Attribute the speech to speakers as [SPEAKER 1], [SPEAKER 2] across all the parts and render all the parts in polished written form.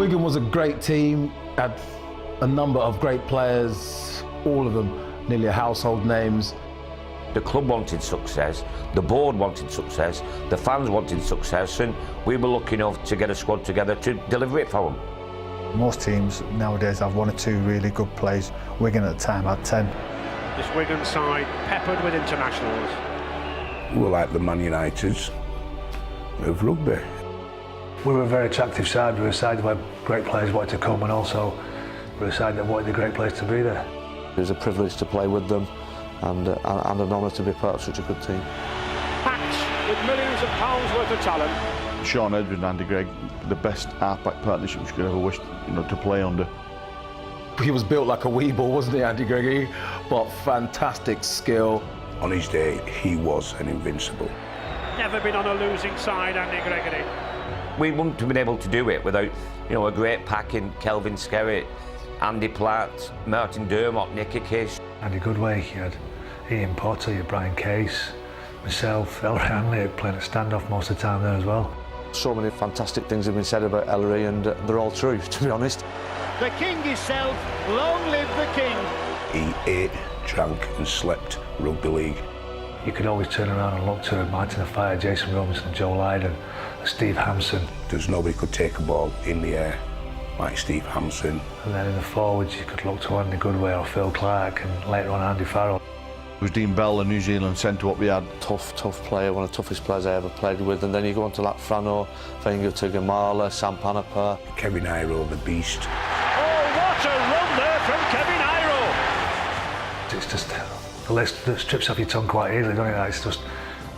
[SPEAKER 1] Wigan was a great team, had a number of great players, all of them nearly household names.
[SPEAKER 2] The club wanted success, the board wanted success, the fans wanted success, and we were lucky enough to get a squad together to deliver it for them.
[SPEAKER 3] Most teams nowadays have one or two really good players. Wigan at the time had 10.
[SPEAKER 4] This Wigan side peppered with internationals.
[SPEAKER 5] We're like the Man Uniteds of rugby.
[SPEAKER 6] We were a very attractive side. We were a side where great players wanted to come, and also we were a side that wanted the great players to be there.
[SPEAKER 7] It was a privilege to play with them, and an honour to be part of such a good team.
[SPEAKER 4] Packed with millions of pounds worth of talent.
[SPEAKER 8] Sean Edwards and Andy Gregg, the best half-back partnerships you could ever wish to play under.
[SPEAKER 1] He was built like a wee ball, wasn't he, Andy Gregg? But fantastic skill.
[SPEAKER 5] On his day, he was an invincible.
[SPEAKER 4] Never been on a losing side, Andy Gregory.
[SPEAKER 2] We wouldn't have been able to do it without, a great pack in Kelvin Skerritt, Andy Platt, Martin Dermott, Nicky Kish.
[SPEAKER 6] Andy Goodway, you had Ian Potter, you had Brian Case, myself, Ellery Hanley playing at standoff most of the time there as well.
[SPEAKER 7] So many fantastic things have been said about Ellery, and they're all true, to be honest.
[SPEAKER 4] The king himself, long live the king.
[SPEAKER 5] He ate, drank and slept rugby league.
[SPEAKER 6] You could always turn around and look to Martin Afire, Jason Robinson, Joe Lydon, Steve Hampson.
[SPEAKER 5] There's nobody could take a ball in the air like Steve Hampson.
[SPEAKER 6] And then in the forwards you could look to Andy Goodway or Phil Clark, and later on Andy Farrell.
[SPEAKER 8] It was Dean Bell, the New Zealand centre, what we had.
[SPEAKER 7] Tough player, one of the toughest players I ever played with. And then you go on to like Frano, then you go to Gamala, Sam Panapa.
[SPEAKER 5] Kevin Iro, the beast.
[SPEAKER 4] Oh, what a run there from Kevin Iro!
[SPEAKER 6] It's just the list that strips off your tongue quite easily, doesn't it? It's just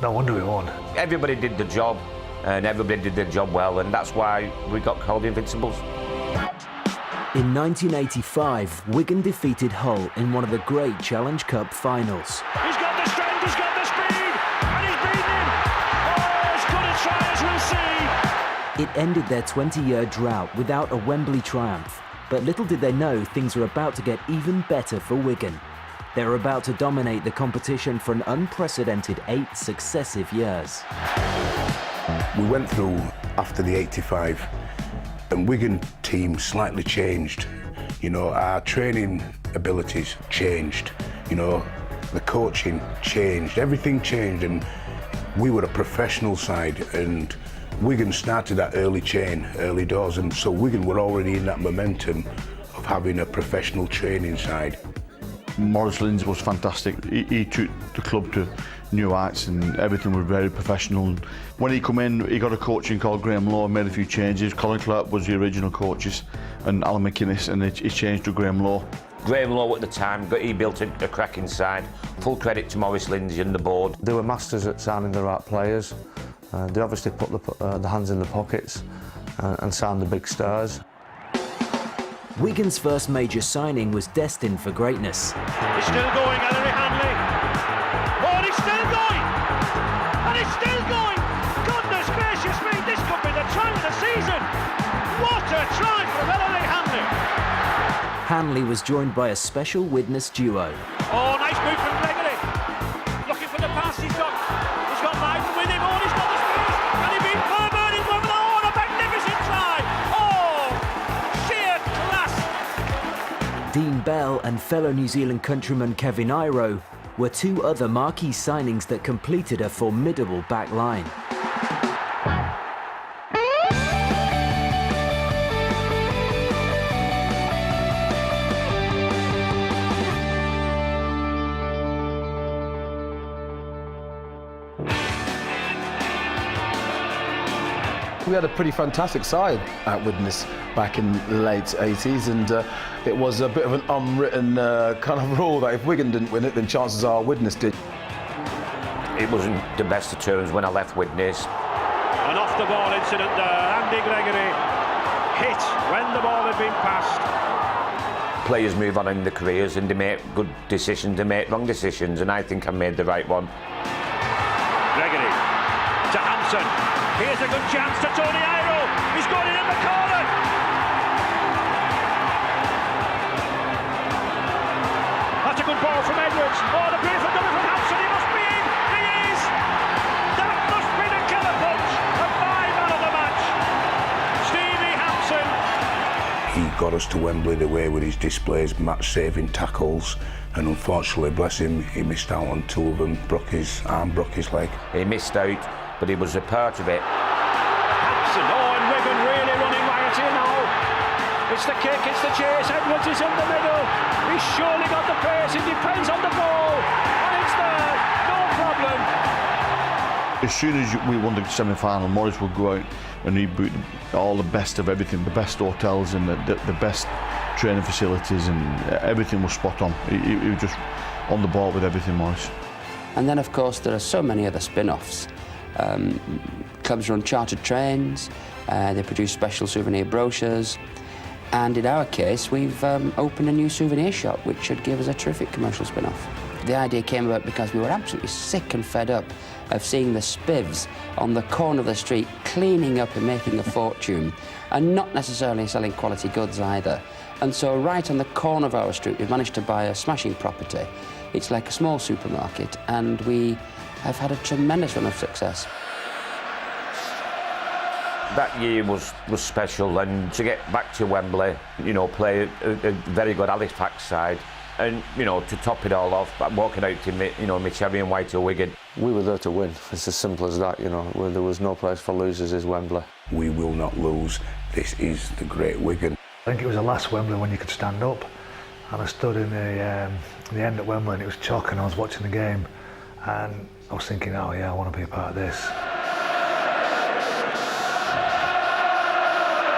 [SPEAKER 6] no wonder we won.
[SPEAKER 2] Everybody did the job, and everybody did their job well, and that's why we got called Invincibles.
[SPEAKER 9] In 1985, Wigan defeated Hull in one of the great Challenge Cup finals.
[SPEAKER 4] He's got the strength, he's got the speed, and he's beaten him! Oh, as good a try as we'll see!
[SPEAKER 9] It ended their 20-year drought without a Wembley triumph, but little did they know things were about to get even better for Wigan. They were about to dominate the competition for an unprecedented 8 successive years.
[SPEAKER 5] We went through after the 85, and Wigan team slightly changed. Our training abilities changed. The coaching changed. Everything changed, and we were a professional side, and Wigan started that early chain, early doors, and so Wigan were already in that momentum of having a professional training side.
[SPEAKER 8] Maurice Lindsay was fantastic. He took the club to new heights, and everything was very professional. When he come in, he got a coaching called Graham Law, made a few changes. Colin Clark was the original coaches, and Alan McInnes, and he changed to Graham Law.
[SPEAKER 2] Graham Law at the time, he built a cracking side. Full credit to Maurice Lindsay and the board.
[SPEAKER 7] They were masters at signing the right players. They obviously put the hands in the pockets and signed the big stars.
[SPEAKER 9] Wigan's first major signing was destined for greatness.
[SPEAKER 4] He's still going, Ellery Hanley. Oh, he's still going! And he's still going! Goodness gracious me, this could be the try of the season! What a try from Ellery Hanley!
[SPEAKER 9] Hanley was joined by a special witness duo.
[SPEAKER 4] Oh, nice move from Gregory. Looking for the pass, he's got Lydon with him. Oh, he's got the space. And he beat Burburn. He's one with a magnificent try. Oh, sheer class.
[SPEAKER 9] Dean Bell and fellow New Zealand countryman Kevin Iro were 2 other marquee signings that completed a formidable back line.
[SPEAKER 1] We had a pretty fantastic side at Widnes back in the late 80s, and it was a bit of an unwritten kind of rule that if Wigan didn't win it, then chances are Widnes did.
[SPEAKER 2] It wasn't the best of terms when I left Widnes.
[SPEAKER 4] An off-the-ball incident there. Andy Gregory hit when the ball had been passed.
[SPEAKER 2] Players move on in their careers and they make good decisions, they make wrong decisions, and I think I made the right one.
[SPEAKER 4] Gregory to Hampson. Here's a good chance to Tony Iro. He's got it in the corner. That's a good ball from Edwards. Oh, the beautiful double from Hampson. He must be in. He is. That must be the killer punch of my man of the match. Stevie Hampson
[SPEAKER 5] got us to Wembley the way with his displays, match-saving tackles, and unfortunately, bless him, he missed out on 2 of them, broke his arm, broke his leg.
[SPEAKER 2] He missed out, but he was a part of it.
[SPEAKER 4] Hanson, and Wigan really running riot here now. It's the kick, it's the chase, Edwards is in the middle. He's surely got the pace, he depends on the ball, and it's there, no problem.
[SPEAKER 8] As soon as we won the semi-final, Morris would go out and reboot all the best of everything, the best hotels and the best training facilities, and everything was spot on. He was just on the ball with everything, Morris.
[SPEAKER 10] And then, of course, there are so many other spin-offs. Clubs run chartered trains, they produce special souvenir brochures, and in our case, we've opened a new souvenir shop, which should give us a terrific commercial spin-off. The idea came about because we were absolutely sick and fed up of seeing the spivs on the corner of the street cleaning up and making a fortune, and not necessarily selling quality goods either. And so right on the corner of our street, we've managed to buy a smashing property. It's like a small supermarket, and we have had a tremendous run of success.
[SPEAKER 2] That year was special, and to get back to Wembley, you know, play a very good Halifax side, and, you know, to top it all off, walking out to my cherry and white to Wigan.
[SPEAKER 7] We were there to win. It's as simple as that, you know. There was no place for losers is Wembley.
[SPEAKER 5] We will not lose. This is the great Wigan.
[SPEAKER 6] I think it was the last Wembley when you could stand up, and I stood in the end at Wembley, and it was chock, and I was watching the game, and I was thinking, oh yeah, I want to be a part of this.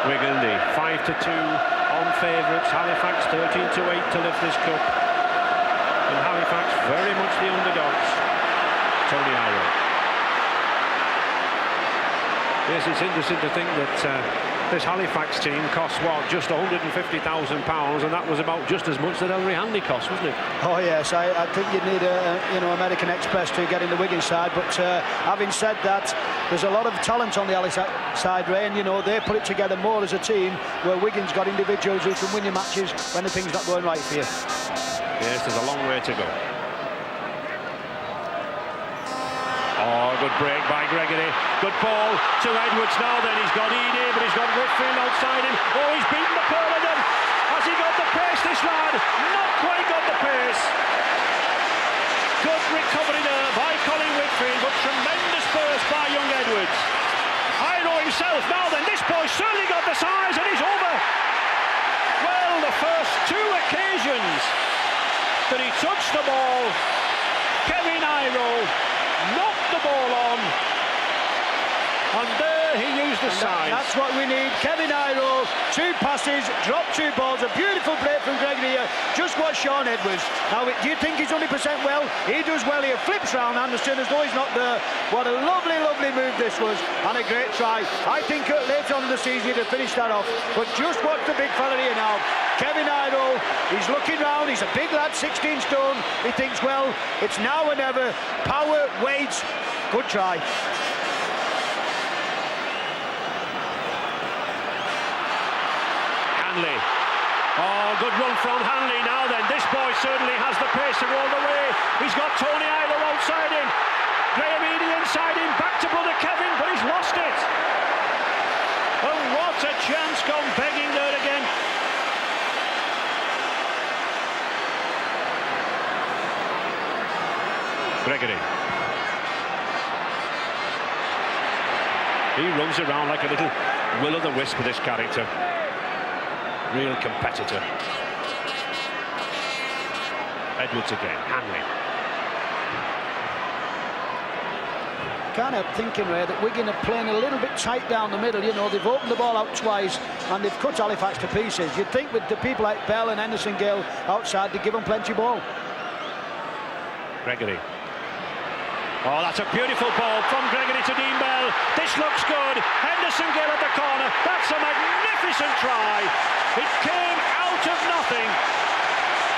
[SPEAKER 4] Wigan, the 5-2 on favourites, Halifax 13-8 to lift this cup. And Halifax very much the underdogs. Tony Iro. Yes, it's interesting to think that this Halifax team cost, what, just £150,000, and that was about just as much that Ellery Hanley cost, wasn't it?
[SPEAKER 11] Oh yes, I think you'd need a American Express to get in the Wigan side, but having said that, there's a lot of talent on the Halifax side, Ray, and you know, they put it together more as a team, where Wigan's got individuals who can win your matches when the thing's not going right for you.
[SPEAKER 4] Yes, there's a long way to go. Oh, good break by Gregory. Good ball to Edwards now then. He's got Edie, but he's got Whitfield outside him. Oh, he's beaten the Perlenden. Has he got the pace, this lad? Not quite got the pace. Good recovery there by Colin Whitfield, but tremendous burst by young Edwards. Iro himself now then. This boy's certainly got the size, and he's over. Well, the first 2 occasions that he touched the ball, Kevin Iro knocked the ball on, and there he used the size.
[SPEAKER 11] That's what we need. Kevin Iro, 2 passes, dropped 2 balls, a beautiful play from Gregory here. Just watch Sean Edwards. Now, do you think he's 100% well? He does well here, flips round Anderson as though he's not there. What a lovely, lovely move this was, and a great try. I think later on in the season he'd have finished that off, but just watch the big fella here now. Kevin Iro, he's looking round, he's a big lad, 16 stone. He thinks, well, it's now or never. Power, weight, good try.
[SPEAKER 4] Hanley. Oh, good run from Hanley now then. This boy certainly has the pace to roll the way. He's got Tony Ilo outside him. Graham Eadie inside him. Back to brother Kevin, but he's lost it. Oh, what a chance gone begging there again. Gregory. He runs around like a little will-o'-the-wisp with this character. Real competitor. Edwards again, Hanley.
[SPEAKER 11] Can't help thinking, Ray, that Wigan are playing a little bit tight down the middle. You know, they've opened the ball out twice and they've cut Halifax to pieces. You'd think with the people like Bell and Henderson Gill outside, they'd give them plenty of ball.
[SPEAKER 4] Gregory. Oh, that's a beautiful ball from Gregory to Dean Bell. This looks good. Henderson Gill at the corner. That's a magnificent try. It came out of nothing.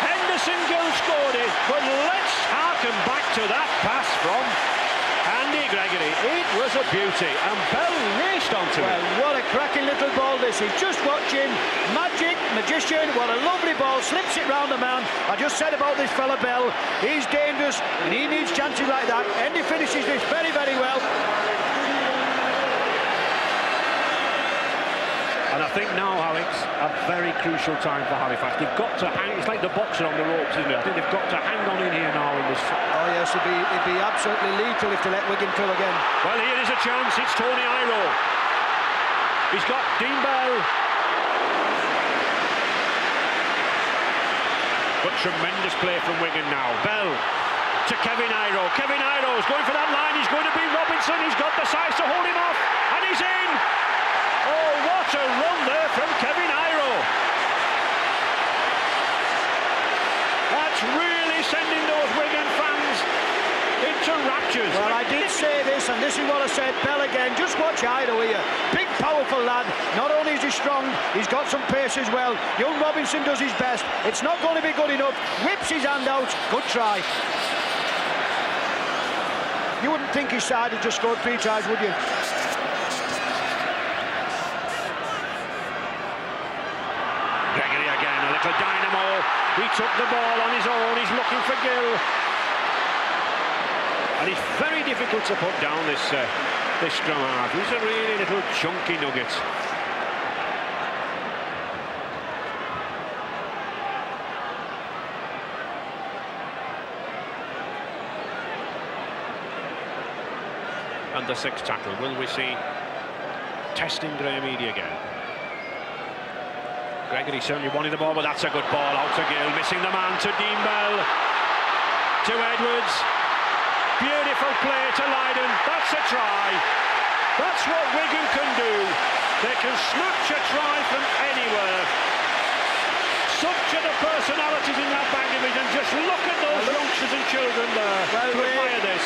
[SPEAKER 4] Henderson Gill scored it, but let's harken back to that pass from Andy Gregory. It was a beauty, and Bell raced onto it.
[SPEAKER 11] What a cracking little ball this is. Just watching. Magic, magician, what a lovely ball. Slips it round the man. I just said about this fella Bell, he's dangerous, and he needs chances like that. And he finishes this very, very well.
[SPEAKER 4] And I think now, Alex, a very crucial time for Halifax. They've got to hang, it's like the boxer on the ropes, isn't it? I think they've got to hang on in here now in this.
[SPEAKER 11] Oh yes, it'd be absolutely lethal if they let Wigan through again.
[SPEAKER 4] Well, here is a chance, it's Tony Iro. He's got Dean Bell. But tremendous play from Wigan now. Bell to Kevin Iro. Kevin Iro's going for that line, he's going to beat Robinson, he's got the size to hold him off, and he's in! Oh, what a run there from Kevin Iro. That's really sending those Wigan fans into raptures.
[SPEAKER 11] Well, I did say this, and this is what I said, Bell again. Just watch Iro here. Big, powerful lad. Not only is he strong, he's got some pace as well. Young Robinson does his best. It's not going to be good enough. Whips his hand out. Good try. You wouldn't think his side had just scored 3 tries, would you?
[SPEAKER 4] Gregory again, a little dynamo. He took the ball on his own, he's looking for Gill. And he's very difficult to put down, this scrum half. He's a really little chunky nugget. And the 6th tackle, will we see testing Graham Eady again? Gregory certainly wanted the ball, but that's a good ball out to Gill, missing the man to Dean Bell, to Edwards. Beautiful play to Lydon, that's a try. That's what Wigan can do. They can snatch a try from anywhere. Such are the personalities in that back division. Just look at those youngsters and children there to admire this.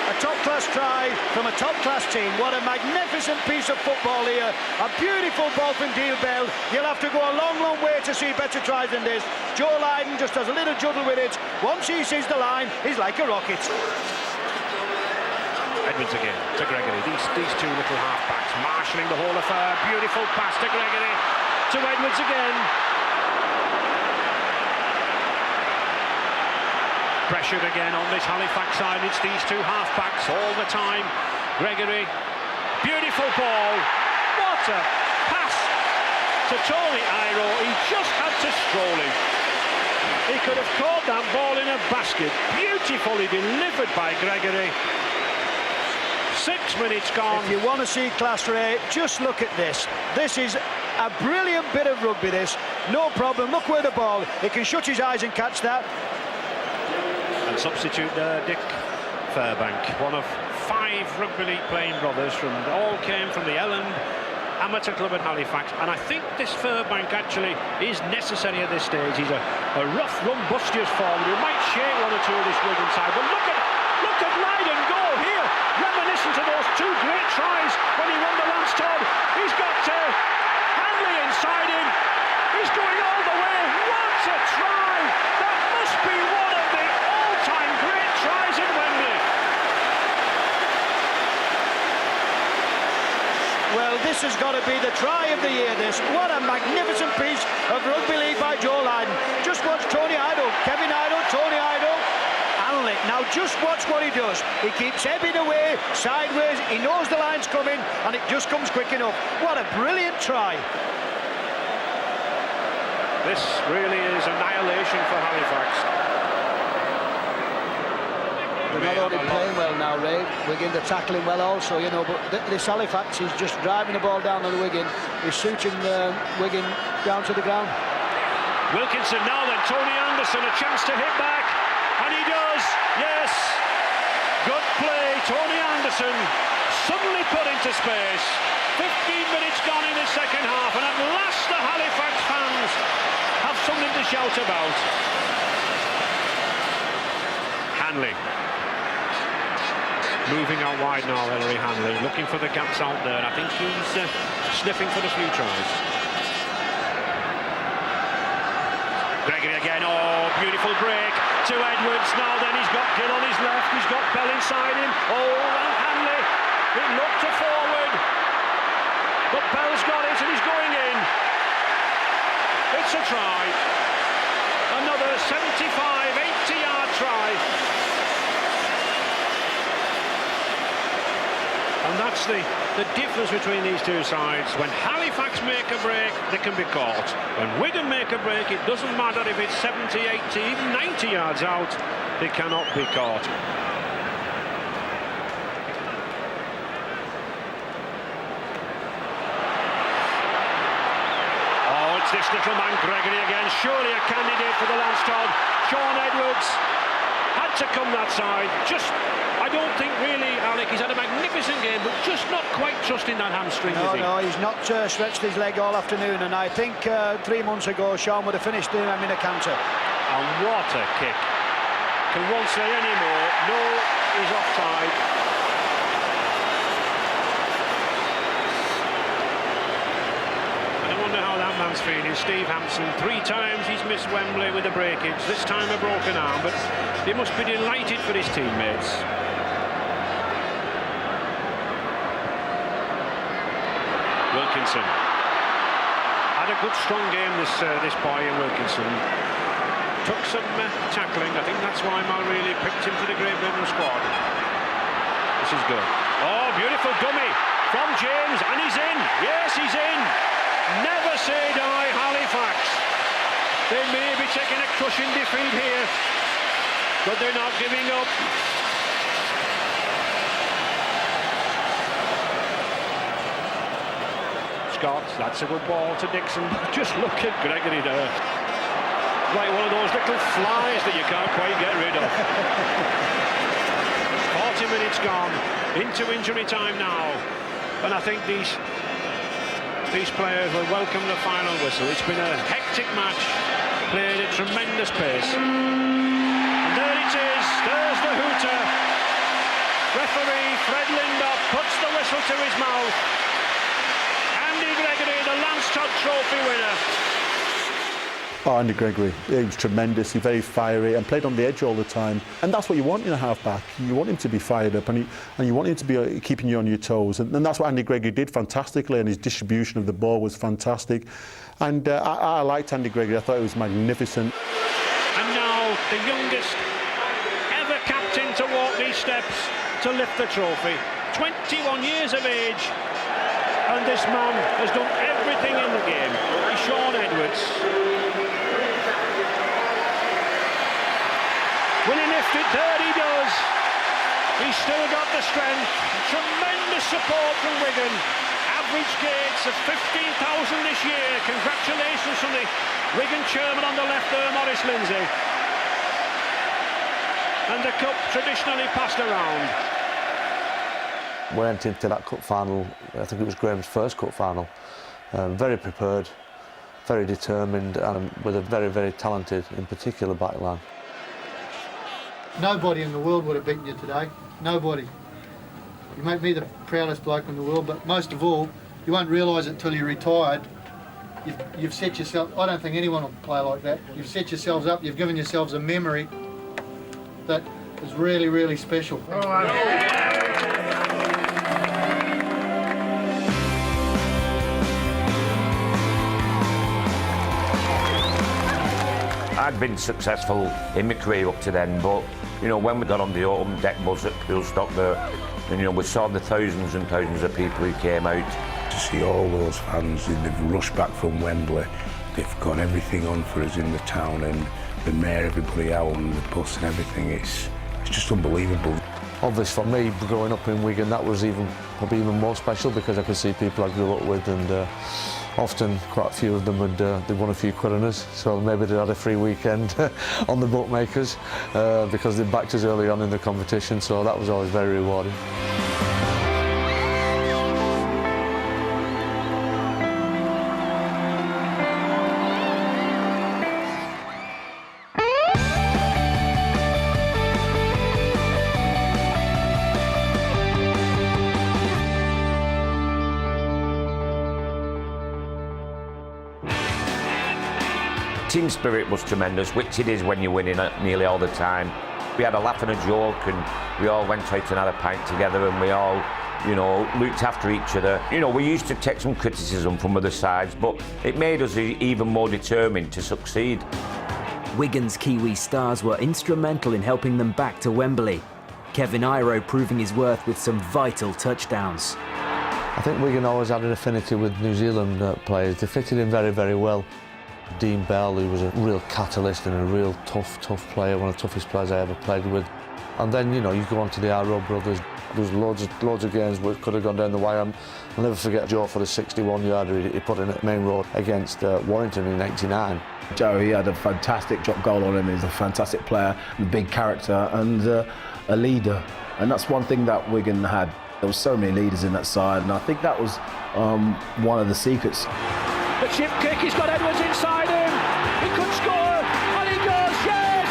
[SPEAKER 11] A top-class try from a top-class team. What a magnificent piece of football here. A beautiful ball from Dean Bell. You'll have to go a long, long way to see better tries than this. Joe Lydon just has a little juggle with it. Once he sees the line, he's like a rocket.
[SPEAKER 4] Edwards again to Gregory. These two little half-backs marshalling the whole affair. Beautiful pass to Gregory. To Edwards again. Pressured again on this Halifax side. It's these two half-backs all the time. Gregory. Beautiful ball. What a pass to Tony Iro. He just had to stroll him. He could have caught that ball in a basket. Beautifully delivered by Gregory. 6 minutes gone.
[SPEAKER 11] If you want to see class, Ray, just look at this. This is a brilliant bit of rugby, this. No problem. Look where the ball. He can shut his eyes and catch that.
[SPEAKER 4] And substitute Dick Fairbank, one of 5 rugby league playing brothers all came from the Elland Amateur Club at Halifax, and I think this Fairbank actually is necessary at this stage. He's a rough, rumbustious forward who might shake one or two of this Wigan side, but look at Lydon go here, reminiscent of those 2 great tries when he won the Lance Todd. He's got Hanley inside him. He's going all the way. What a try! That must be one of the all-time great tries in Wembley.
[SPEAKER 11] Well, this has got to be the try of the year, this. What a magnificent piece of rugby league by Joe Lydon. Just watch Tony Idle, Kevin Idle, Tony Idle, Hanley. Now just watch what he does. He keeps ebbing away, sideways, he knows the line's coming, and it just comes quick enough. What a brilliant try.
[SPEAKER 4] This really is annihilation for Halifax.
[SPEAKER 11] They're not only playing well now, Ray, Wigan, they're tackling well also, you know, but this Halifax is just driving the ball down on the Wigan. He's suiting Wigan down to the ground.
[SPEAKER 4] Wilkinson now then, Tony Anderson, a chance to hit back, and he does, yes. Good play, Tony Anderson, suddenly put into space. 15 minutes gone in the second half, and at last the Halifax fans have something to shout about. Hanley. Moving out wide now, Ellery Hanley, looking for the gaps out there. I think he's sniffing for the few tries. Gregory again, oh, beautiful break to Edwards. Now then, he's got Gill on his left, he's got Bell inside him. Oh, and Hanley, it looked to forward. But Bell's got it and he's going in. It's a try. Another 75, 80-yard try. And That's the difference between these two sides. When Halifax make a break, they can be caught. When Wigan make a break, it doesn't matter if it's 70, 80, even 90 yards out, they cannot be caught. Oh, it's this little man Gregory again, surely a candidate for the last Todd. Sean Edwards had to come that side. I don't think really, Alec, he's had a magnificent game, but just not quite trusting that hamstring, is he?
[SPEAKER 11] No, he's not stretched his leg all afternoon, and I think 3 months ago Sean would have finished him in a canter.
[SPEAKER 4] And what a kick. Can one say any more? No, he's offside. And I wonder how that man's feeling. Steve Hampson, 3 times he's missed Wembley with a breakage, this time a broken arm, but he must be delighted for his teammates. Wilkinson had a good strong game, this boy in Wilkinson. Took some tackling. I think that's why Mal really picked him for the Great Britain squad. This is good. Oh, beautiful dummy from James, and he's in. Yes, he's in. Never say die, Halifax. They may be taking a crushing defeat here, but they're not giving up. Scott, that's a good ball to Dixon. Just look at Gregory there. Like one of those little flies that you can't quite get rid of. 40 minutes gone, into injury time now. And I think these players will welcome the final whistle. It's been a hectic match, played at tremendous pace. And there it is, there's the hooter. Referee Fred Lindop puts the whistle to his mouth. Andy Gregory, the Lance Todd Trophy winner.
[SPEAKER 8] Oh, Andy Gregory, he was tremendous, he's very fiery and played on the edge all the time. And that's what you want in a half-back. You want him to be fired up and you want him to be keeping you on your toes. And that's what Andy Gregory did fantastically, and his distribution of the ball was fantastic. And I liked Andy Gregory, I thought it was magnificent.
[SPEAKER 4] And now the youngest ever captain to walk these steps to lift the trophy. 21 years of age. And this man has done everything in the game. It's Sean Edwards. Will he lift it? There he does. He's still got the strength. Tremendous support from Wigan. Average gates of 15,000 this year. Congratulations from the Wigan chairman on the left there, Maurice Lindsay. And the cup traditionally passed around.
[SPEAKER 7] Went into that cup final, I think it was Graham's first cup final, very prepared, very determined, and with a very, very talented, in particular, backline.
[SPEAKER 12] Nobody in the world would have beaten you today. Nobody. You make me the proudest bloke in the world, but most of all, you won't realise it until you're retired. You've set yourself, I don't think anyone will play like that. You've set yourselves up, you've given yourselves a memory that is really, really special.
[SPEAKER 2] I'd been successful in my career up to then, but you know, when we got on the autumn deck bus at Coolstock there, and you know, we saw the thousands and thousands of people who came out.
[SPEAKER 5] To see all those fans, they've rushed back from Wembley, they've got everything on for us in the town, and the mayor, everybody out on the bus and everything, it's just unbelievable.
[SPEAKER 7] Obviously for me, growing up in Wigan, that was probably even more special because I could see people I grew up with, and often quite a few of them they'd won a few quid on us, so maybe they had a free weekend on the bookmakers because they backed us early on in the competition, so that was always very rewarding.
[SPEAKER 2] Team spirit was tremendous, which it is when you're winning nearly all the time. We had a laugh and a joke, and we all went out and had a pint together, and we all, you know, looked after each other. You know, we used to take some criticism from other sides, but it made us even more determined to succeed.
[SPEAKER 9] Wigan's Kiwi stars were instrumental in helping them back to Wembley. Kevin Iro proving his worth with some vital touchdowns.
[SPEAKER 7] I think Wigan always had an affinity with New Zealand players. They fitted in very, very well. Dean Bell, who was a real catalyst and a real tough player, one of the toughest players I ever played with. And then, you know, you go on to the Iro brothers. There was loads of games which could have gone down the wire. I'll never forget Joe for the 61-yarder he put in at Main Road against Warrington in '99.
[SPEAKER 1] Joe, he had a fantastic drop goal on him. He's a fantastic player, a big character and a leader. And that's one thing that Wigan had. There were so many leaders in that side, and I think that was one of the secrets.
[SPEAKER 4] The chip kick, he's got Edwards inside him. He could score, and he goes, yes!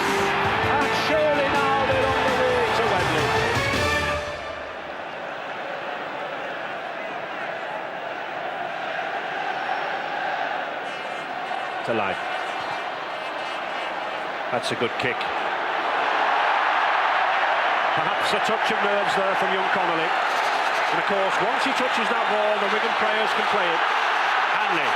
[SPEAKER 4] And surely now they're on the way to Wembley. To life. That's a good kick. Perhaps a touch of nerves there from young Connolly. And of course, once he touches that ball, the Wigan players can play it. Hanley.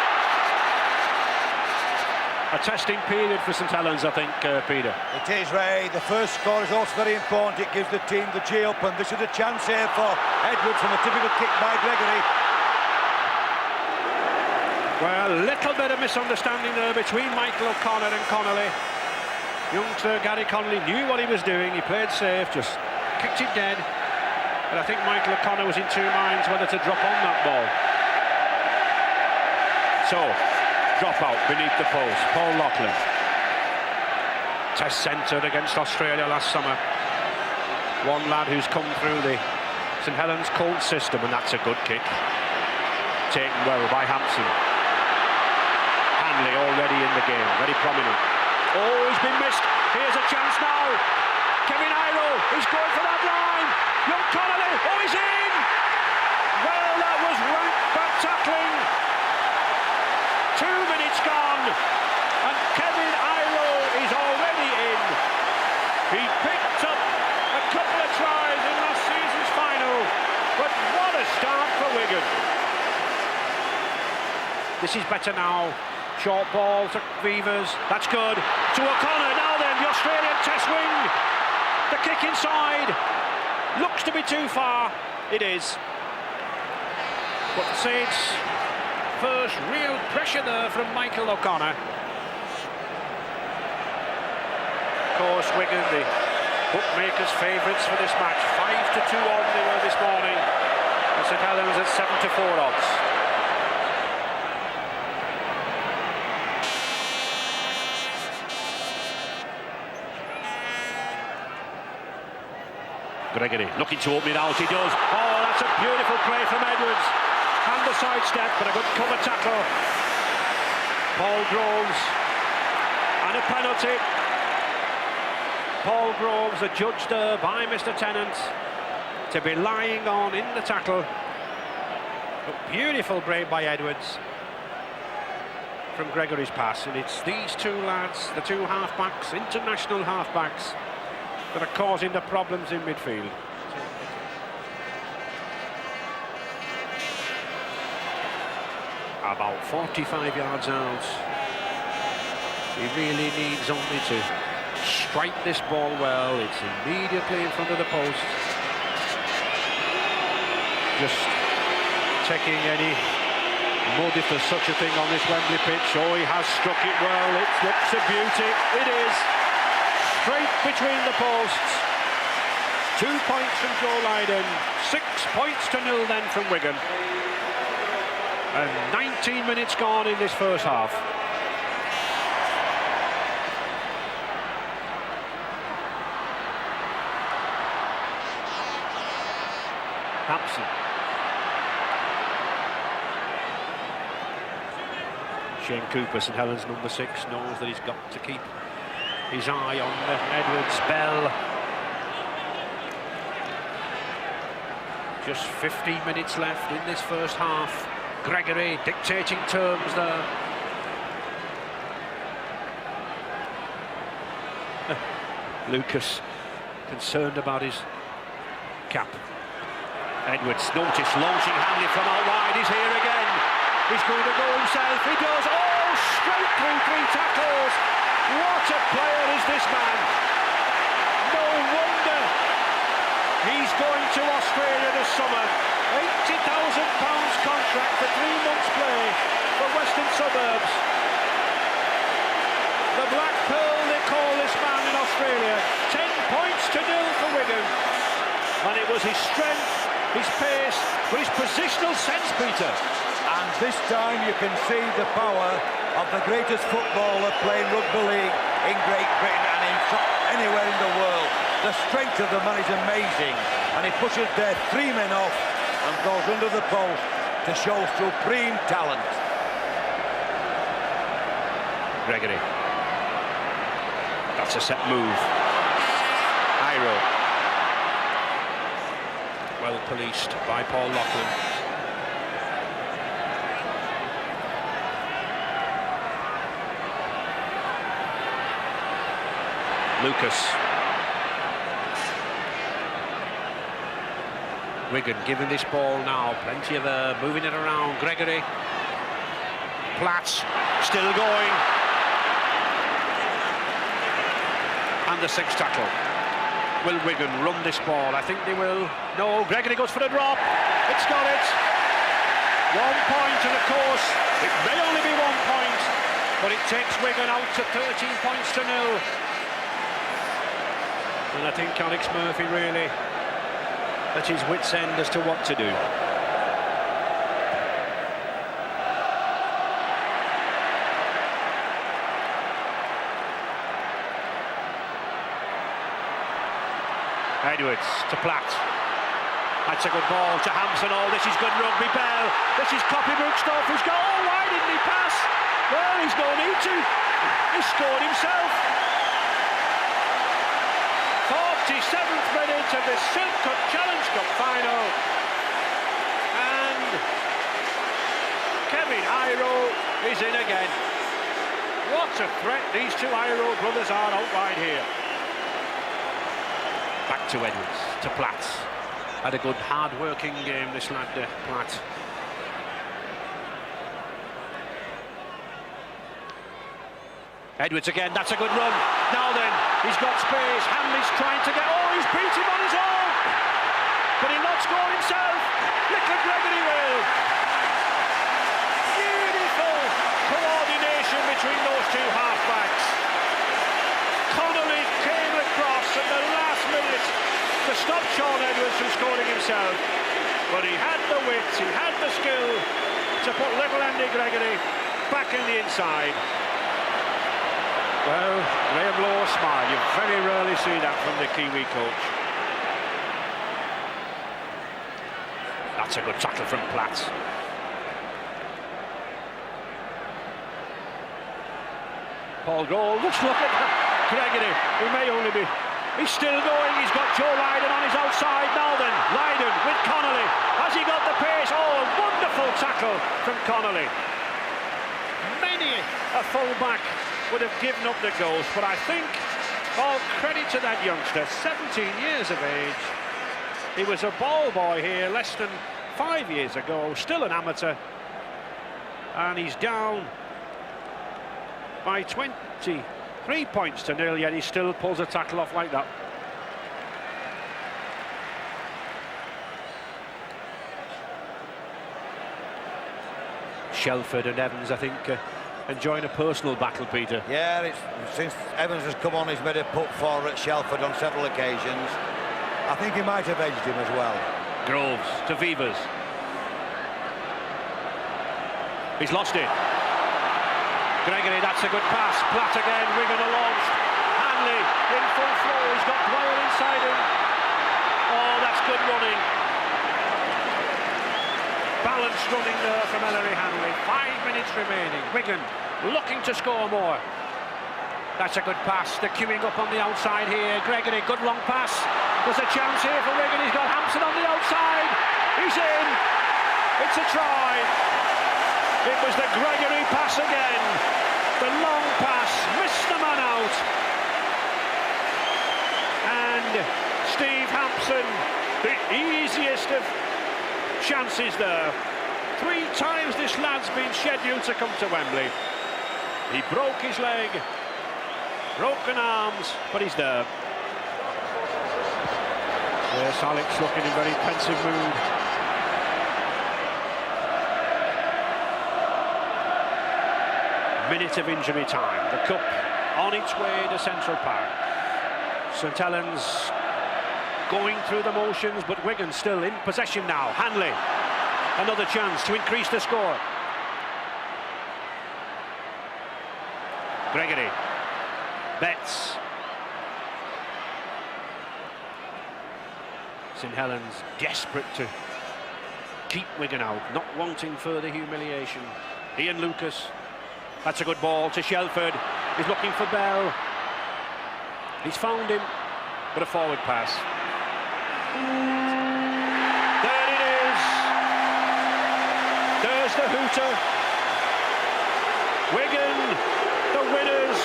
[SPEAKER 4] A testing period for St Helens, I think, Peter.
[SPEAKER 11] It is, Ray. The first score is also very important. It gives the team the G up, and this is a chance here for Edwards from a typical kick by Gregory.
[SPEAKER 4] Well, a little bit of misunderstanding there between Michael O'Connor and Connolly. Young Sir Gary Connolly knew what he was doing. He played safe, just kicked it dead. But I think Michael O'Connor was in two minds whether to drop on that ball. So, drop out beneath the post. Paul Loughlin. Test centred against Australia last summer. One lad who's come through the St Helens Colt system, and that's a good kick. Taken well by Hampson. Hanley already in the game, very prominent. Oh, he's been missed. Here's a chance now. Kevin Iro, he's going for that line. Young Connolly, oh, he's in. Well, that was rank back tackling. 2 minutes gone, and Kevin Iro is already in. He picked up a couple of tries in last season's final, but what a start for Wigan. This is better now. Short ball to Beavers. That's good. To O'Connor. Now then, the Australian test wing. The kick inside. Looks to be too far. It is. But the Saints, first real pressure there from Michael O'Connor. Of course, Wigan, the bookmakers' favourites for this match. 5-2 on they were this morning. And St Helens at 7-4 odds. Gregory looking to open it out, he does. Oh, that's a beautiful play from Edwards. And the sidestep, but a good cover tackle. Paul Groves, and a penalty. Paul Groves adjudged there by Mr Tennant to be lying on in the tackle. A beautiful break by Edwards from Gregory's pass, and it's these two lads, the two half-backs, international half-backs, that are causing the problems in midfield. About 45 yards out. He really needs only to strike this ball well. It's immediately in front of the post. Just checking any mud if there's such a thing on this Wembley pitch. Oh, he has struck it well. It looks a beauty. It is. Straight between the posts. 2 points from Joe Lydon, 6 points to 0 then from Wigan. And 19 minutes gone in this first half. Hampson. Shane Cooper, St Helens number 6, knows that he's got to keep his eye on Edwards. Bell. Just 15 minutes left in this first half. Gregory dictating terms there. Lucas concerned about his cap. Edwards, notice, launching Hanley from out wide. He's here again. He's going to go himself. He does. Oh, straight through 3 tackles. What a player is this man! No wonder He's going to Australia this summer. £80,000 contract for 3 months play for Western Suburbs. The Black Pearl, they call this man in Australia. 10 points to 0 for Wigan. And it was his strength, his pace, but his positional sense, Peter.
[SPEAKER 13] And this time you can see the power of the greatest footballer playing rugby league in Great Britain and in anywhere in the world. The strength of the man is amazing, and he pushes their 3 men off and goes under the post to show supreme talent.
[SPEAKER 4] Gregory. That's a set move. Iro. Well policed by Paul Loughlin. Lucas. Wigan giving this ball now, plenty of moving it around. Gregory. Platts still going. And the 6th tackle. Will Wigan run this ball? I think they will. No, Gregory goes for a drop. It's got it. 1 point, and of course, it may only be 1 point, but it takes Wigan out to 13 points to 0. And I think Alex Murphy really at his wit's end as to what to do. Edwards to Platt. That's a good ball to Hampson. Oh, this is good rugby. Bell. This is copybook stuff. Who's got? Oh, why didn't he pass? Well, he's no need to. He scored himself. 47th minute of the Silk Cup Challenge Cup final. And Kevin Iro is in again. What a threat these 2 Iro brothers are out wide here. Back to Edwards, to Platt. Had a good hard-working game, this lad, Platt. Edwards again, that's a good run. Now then, he's got space. Hanley's trying to get... Oh, he's beat him on his own! But he'll not score himself. Little Gregory will. Beautiful coordination between those 2 half-backs. Connolly came across at the last minute to stop Sean Edwards from scoring himself. But he had the wit, he had the skill to put little Andy Gregory back in the inside. Well, Graham Lowe smile. You very rarely see that from the Kiwi coach. That's a good tackle from Platt. Paul Gold, let's look at Gregory. He may only be... He's still going. He's got Joe Lydon on his outside. Now then, Lydon with Connolly. Has he got the pace? Oh, a wonderful tackle from Connolly. Many a full-back would have given up the ghost, but I think all credit to that youngster, 17 years of age. He was a ball boy here less than 5 years ago, still an amateur, and he's down by 23 points to 0, yet he still pulls a tackle off like that. Shelford and Evans, I think, enjoying a personal battle, Peter.
[SPEAKER 13] Yeah, since Evans has come on, he's made a put for at Shelford on several occasions. I think he might have edged him as well.
[SPEAKER 4] Groves to Vivas. He's lost it. Gregory, that's a good pass. Platt again, Wigan are launched. Hanley in full flow, he's got Dwyer inside him. Oh, that's good running. Balanced running there from Ellery Hanley. 5 minutes remaining. Wigan looking to score more. That's a good pass. They're queuing up on the outside here. Gregory, good long pass. There's a chance here for Wigan. He's got Hampson on the outside. He's in. It's a try. It was the Gregory pass again. The long pass. Missed the man out. And Steve Hampson, the easiest of chances there. 3 times this lad's been scheduled to come to Wembley. He broke his leg, broken arms, but he's there. There's Alex looking in very pensive mood. Minute of injury time. The cup on its way to Central Park. St Helens going through the motions, but Wigan still in possession now. Hanley, another chance to increase the score. Gregory, Betts. St Helens desperate to keep Wigan out, not wanting further humiliation. Ian Lucas, that's a good ball to Shelford. He's looking for Bell. He's found him, but a forward pass. There it is. There's the hooter. Wigan, the winners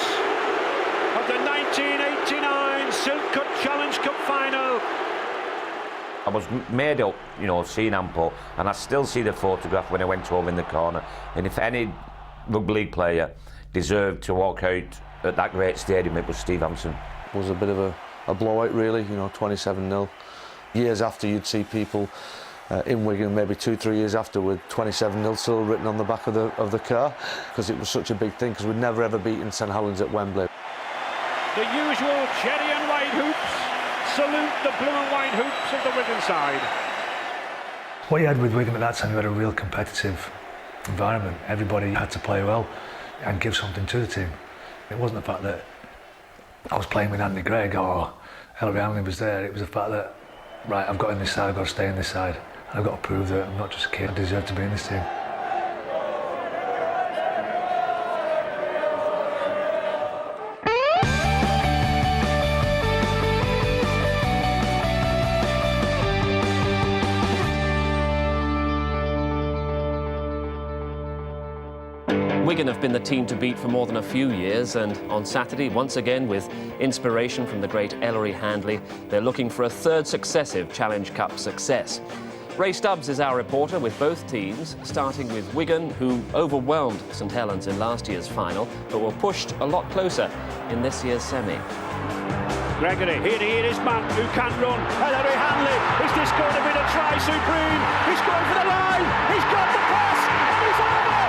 [SPEAKER 4] of the 1989 Silk Cut Challenge Cup final.
[SPEAKER 2] I was made up, you know, seeing Ampo, and I still see the photograph when I went over in the corner. And if any rugby league player deserved to walk out at that great stadium, it was Steve Hampson.
[SPEAKER 7] It was a bit of a blowout, really, you know, 27-0. Years after, you'd see people in Wigan, maybe 2-3 years after, with 27-0 still written on the back of the car, because it was such a big thing, because we'd never ever beaten St Helens at Wembley.
[SPEAKER 4] The usual cherry and white hoops salute the blue and white hoops of the Wigan side.
[SPEAKER 6] What you had with Wigan at that time, you had a real competitive environment. Everybody had to play well and give something to the team. It wasn't the fact that I was playing with Andy Gregg or Ellery Hanley was there. It was the fact that, right, I've got in this side, I've got to stay in this side. And I've got to prove that I'm not just a kid, I deserve to be in this team.
[SPEAKER 14] Wigan have been the team to beat for more than a few years, and on Saturday, once again with inspiration from the great Ellery Hanley, they're looking for a third successive Challenge Cup success. Ray Stubbs is our reporter with both teams, starting with Wigan, who overwhelmed St Helens in last year's final, but were pushed a lot closer in this year's semi.
[SPEAKER 4] Gregory, here is man who can run. Ellery Hanley, is this going to be the try supreme? He's going for the line, he's got the pass, and he's over!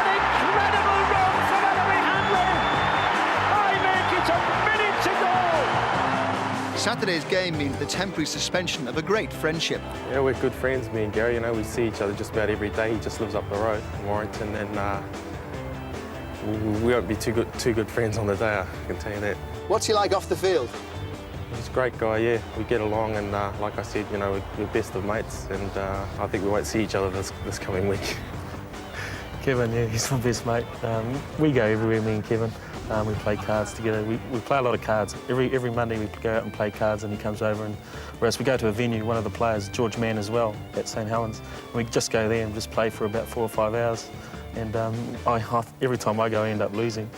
[SPEAKER 4] An incredible run from Ellery Hanley! I make it a minute to go!
[SPEAKER 15] Saturday's game means the temporary suspension of a great friendship.
[SPEAKER 16] Yeah, we're good friends, me and Gary, you know, we see each other just about every day. He just lives up the road in Warrington, and we won't be too good friends on the day, I can tell you that.
[SPEAKER 15] What's he like off the field?
[SPEAKER 16] He's a great guy, yeah. We get along, and like I said, you know, we're best of mates, and I think we won't see each other this coming week.
[SPEAKER 17] Kevin, yeah, he's my best mate. We go everywhere, me and Kevin. We play cards together. We play a lot of cards. Every Monday we go out and play cards, and he comes over, and whereas we go to a venue, one of the players, George Mann as well, at St Helens, and we just go there and just play for about 4 or 5 hours. And every time I go, I end up losing.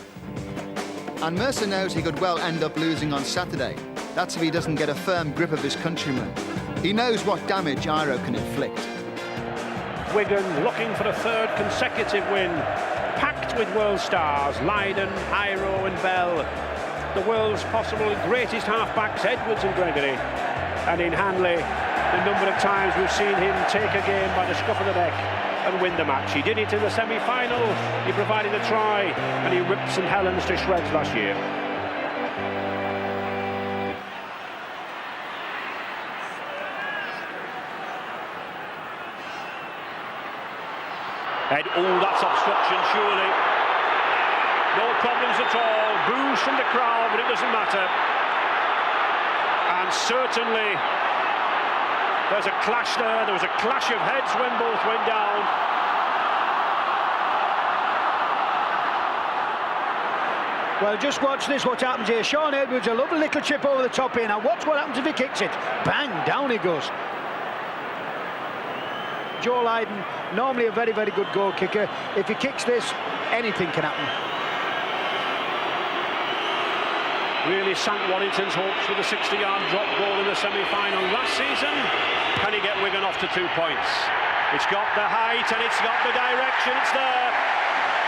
[SPEAKER 15] And Mercer knows he could well end up losing on Saturday. That's if he doesn't get a firm grip of his countrymen. He knows what damage Iro can inflict.
[SPEAKER 4] Wigan looking for a third consecutive win, packed with world stars, Lydon, Iro and Bell. The world's possible greatest half-backs, Edwards and Gregory. And in Hanley, the number of times we've seen him take a game by the scruff of the neck and win the match. He did it in the semi-final, he provided a try, and he ripped St Helens to shreds last year. That's obstruction, surely. No problems at all. Boos from the crowd, but it doesn't matter. And certainly there's a clash there. There was a clash of heads when both went down.
[SPEAKER 11] Well, just watch this, what happens here. Sean Edwards, a lovely little chip over the top here. Now watch what happens if he kicks it. Bang, down he goes. Joe Lydon, normally a very, very good goal kicker. If he kicks this, anything can happen.
[SPEAKER 4] Really sank Warrington's hopes with a 60-yard drop goal in the semi-final last season. Can he get Wigan off to 2 points? It's got the height and it's got the direction, it's there.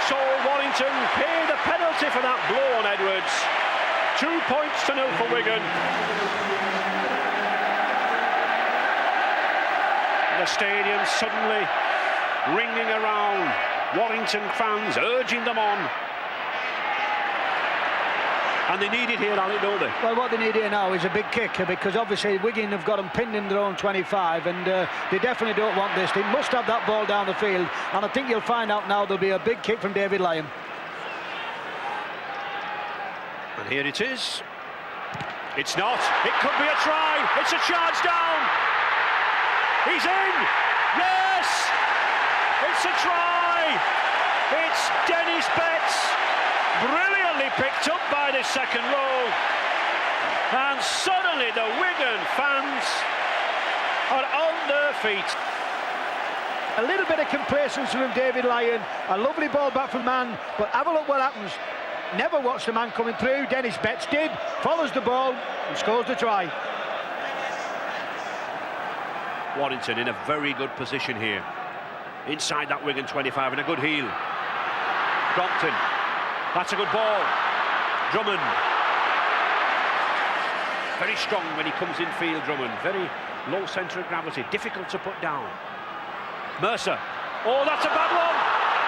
[SPEAKER 4] So Warrington pay the penalty for that blow on Edwards. 2 points to 0 for Wigan. The stadium suddenly ringing around. Warrington fans urging them on. And they need it here, Alec, don't they?
[SPEAKER 11] Well, what they need here now is a big kick, because obviously Wigan have got them pinned in their own 25, and they definitely don't want this. They must have that ball down the field, and I think you'll find out now there'll be a big kick from David Lyon.
[SPEAKER 4] And here it is. It's not. It could be a try. It's a charge down. He's in. Yes! It's a try. It's Dennis Betts. Brilliantly picked up by the second row. And suddenly the Wigan fans are on their feet.
[SPEAKER 11] A little bit of complacency from David Lyon. A lovely ball back from man, but have a look what happens. Never watched the man coming through. Dennis Betts did, follows the ball and scores the try.
[SPEAKER 4] Warrington in a very good position here. Inside that Wigan 25 and a good heel. Brompton. That's a good ball. Drummond. Very strong when he comes in field, Drummond. Very low centre of gravity. Difficult to put down. Mercer. Oh, that's a bad one.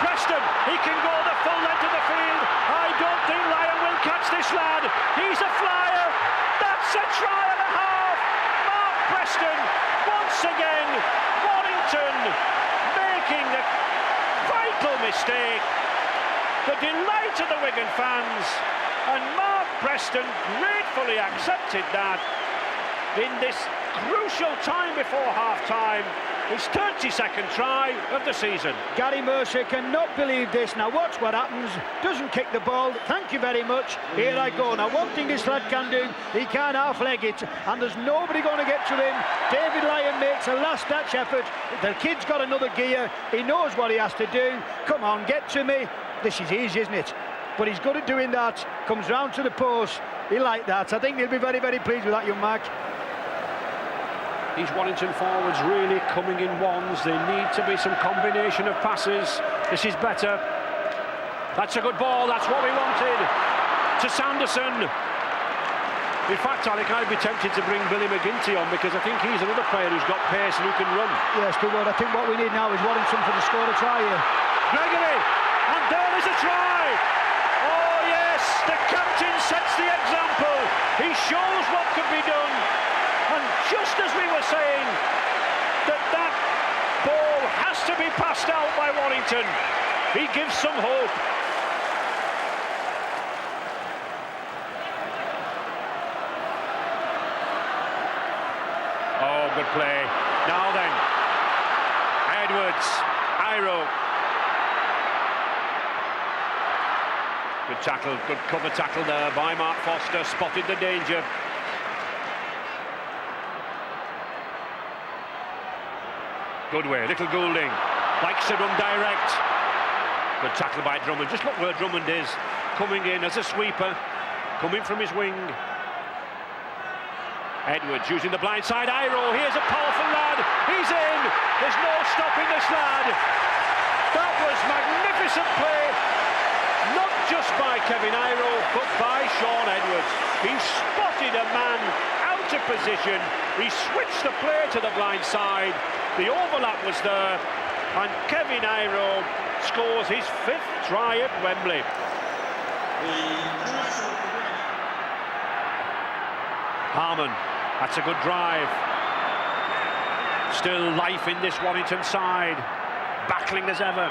[SPEAKER 4] Preston. He can go the full length of the field. I don't think Lyon will catch this lad. He's a flyer. That's a try and a half. Mark Preston. Once again, Warrington making a vital mistake. The delight of the Wigan fans, and Mark Preston gratefully accepted that in this crucial time before half-time, his 32nd try of the season.
[SPEAKER 11] Gary Mercer cannot believe this. Now watch what happens. Doesn't kick the ball. Thank you very much. Here I go. Now one thing this lad can do, he can half-leg it, and there's nobody going to get to him. David Lyon makes a last-ditch effort. The kid's got another gear. He knows what he has to do. Come on, get to me. This is easy, isn't it? But he's good at doing that. Comes round to the post. He liked that. I think he'll be very, very pleased with that, young Mark.
[SPEAKER 4] These Warrington forwards really coming in ones. There need to be some combination of passes. This is better. That's a good ball. That's what we wanted. To Sanderson. In fact, Alec, I'd be tempted to bring Billy McGinty on, because I think he's another player who's got pace and who can run.
[SPEAKER 11] Yes, good word. I think what we need now is Warrington for the score to try here.
[SPEAKER 4] Gregory, and there is a try. Oh yes, the captain sets the example. He shows what could be done. And just as we were saying that ball has to be passed out by Warrington, he gives some hope. Oh, good play. Now then, Edwards, Iro. Good tackle, good cover tackle there by Mark Foster, spotted the danger. Good way, little Goulding, likes to run direct. Good tackle by Drummond. Just look where Drummond is, coming in as a sweeper, coming from his wing. Edwards using the blind side. Iro, here's a powerful lad. He's in. There's no stopping this lad. That was magnificent play, not just by Kevin Iro, but by Sean Edwards. He spotted a man out of position. He switched the play to the blind side. The overlap was there, and Kevin Iro scores his 5th try at Wembley. Harmon, that's a good drive. Still life in this Warrington side, battling as ever.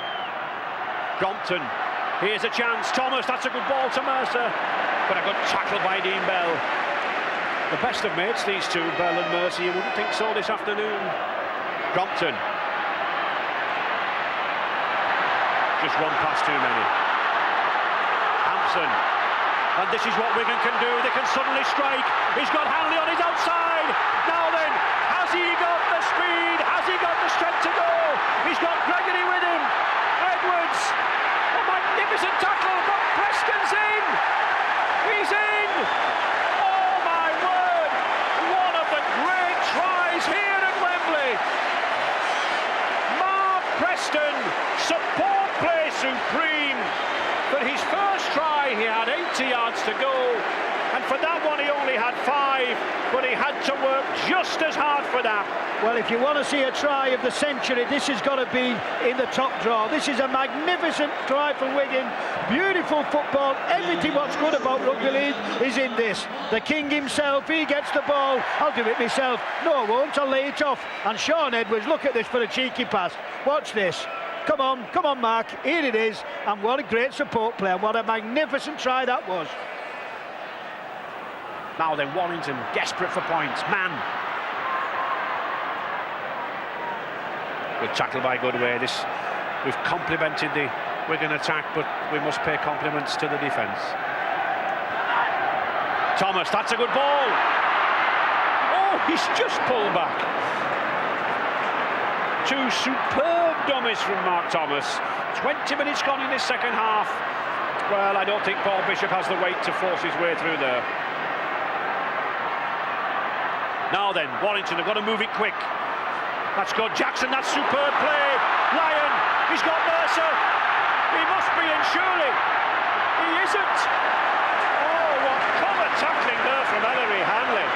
[SPEAKER 4] Brompton, here's a chance. Thomas, that's a good ball to Mercer, but a good tackle by Dean Bell. The best of mates, these two, Bell and Mercer. You wouldn't think so this afternoon. Brompton. Just one pass too many. Hampson. And this is what Wigan can do. They can suddenly strike. He's got Hanley on his outside. Now then, has he got the speed? Has he got the strength to go? He's got Gregory with him. Edwards. A magnificent tackle, but Preston's in. He's in. Oh my word. One of the great tries here at Wembley. Mark Preston, support play supreme. For his first try, he had 80 yards to go, and for that one he only had 5, but he had to work just as hard for that.
[SPEAKER 11] Well, if you want to see a try of the century, this has got to be in the top draw. This is a magnificent try for Wigan. Beautiful football. Everything what's good about rugby league is in this. The king himself, he gets the ball. I'll do it myself. No, I won't. I'll lay it off. And Sean Edwards, look at this for a cheeky pass. Watch this. Come on, Mark. Here it is. And what a great support play. And what a magnificent try that was.
[SPEAKER 4] Now then, Warrington desperate for points. Man. Good tackle by Goodway. We've complimented the Wigan attack, but we must pay compliments to the defence. Thomas, that's a good ball. Oh, he's just pulled back. 2 superb dummies from Mark Thomas. 20 minutes gone in this second half. Well, I don't think Paul Bishop has the weight to force his way through there. Now then, Warrington have got to move it quick. That's good. Jackson, that's superb play. Lyon, he's got Mercer. He must be in, surely. He isn't. Oh, what cover tackling there from Ellery Hanley.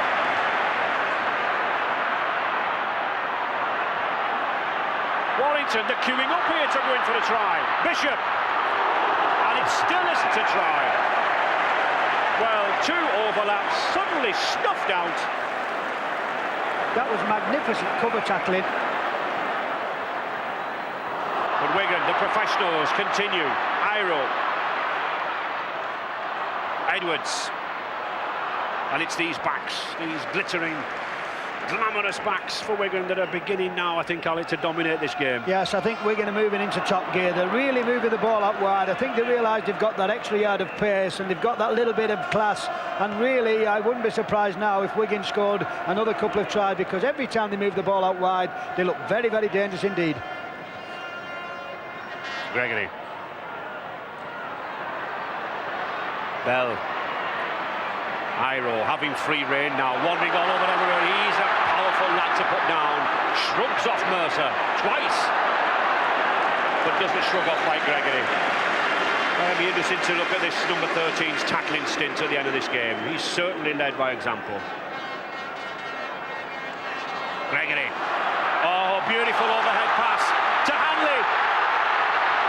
[SPEAKER 4] Warrington, they're queuing up here to go in for the try. Bishop. And it still isn't a try. Well, 2 overlaps, suddenly snuffed out.
[SPEAKER 11] That was magnificent cover tackling.
[SPEAKER 4] But Wigan, the professionals, continue. Iro. Edwards. And it's these backs, these glittering, glamorous backs for Wigan that are beginning now, I think, Ali, to dominate this game.
[SPEAKER 11] Yes, I think Wigan are moving into top gear. They're really moving the ball out wide. I think they realise they've got that extra yard of pace and they've got that little bit of class. And really, I wouldn't be surprised now if Wigan scored another couple of tries, because every time they move the ball out wide, they look very, very dangerous indeed.
[SPEAKER 4] Gregory. Bell. Iro having free rein now, wandering all over everywhere. He's a powerful lad to put down. Shrugs off Mercer twice, but doesn't shrug off like Gregory. It'll be interesting to look at this number 13's tackling stint at the end of this game. He's certainly led by example. Gregory. Oh, beautiful overhead pass to Hanley.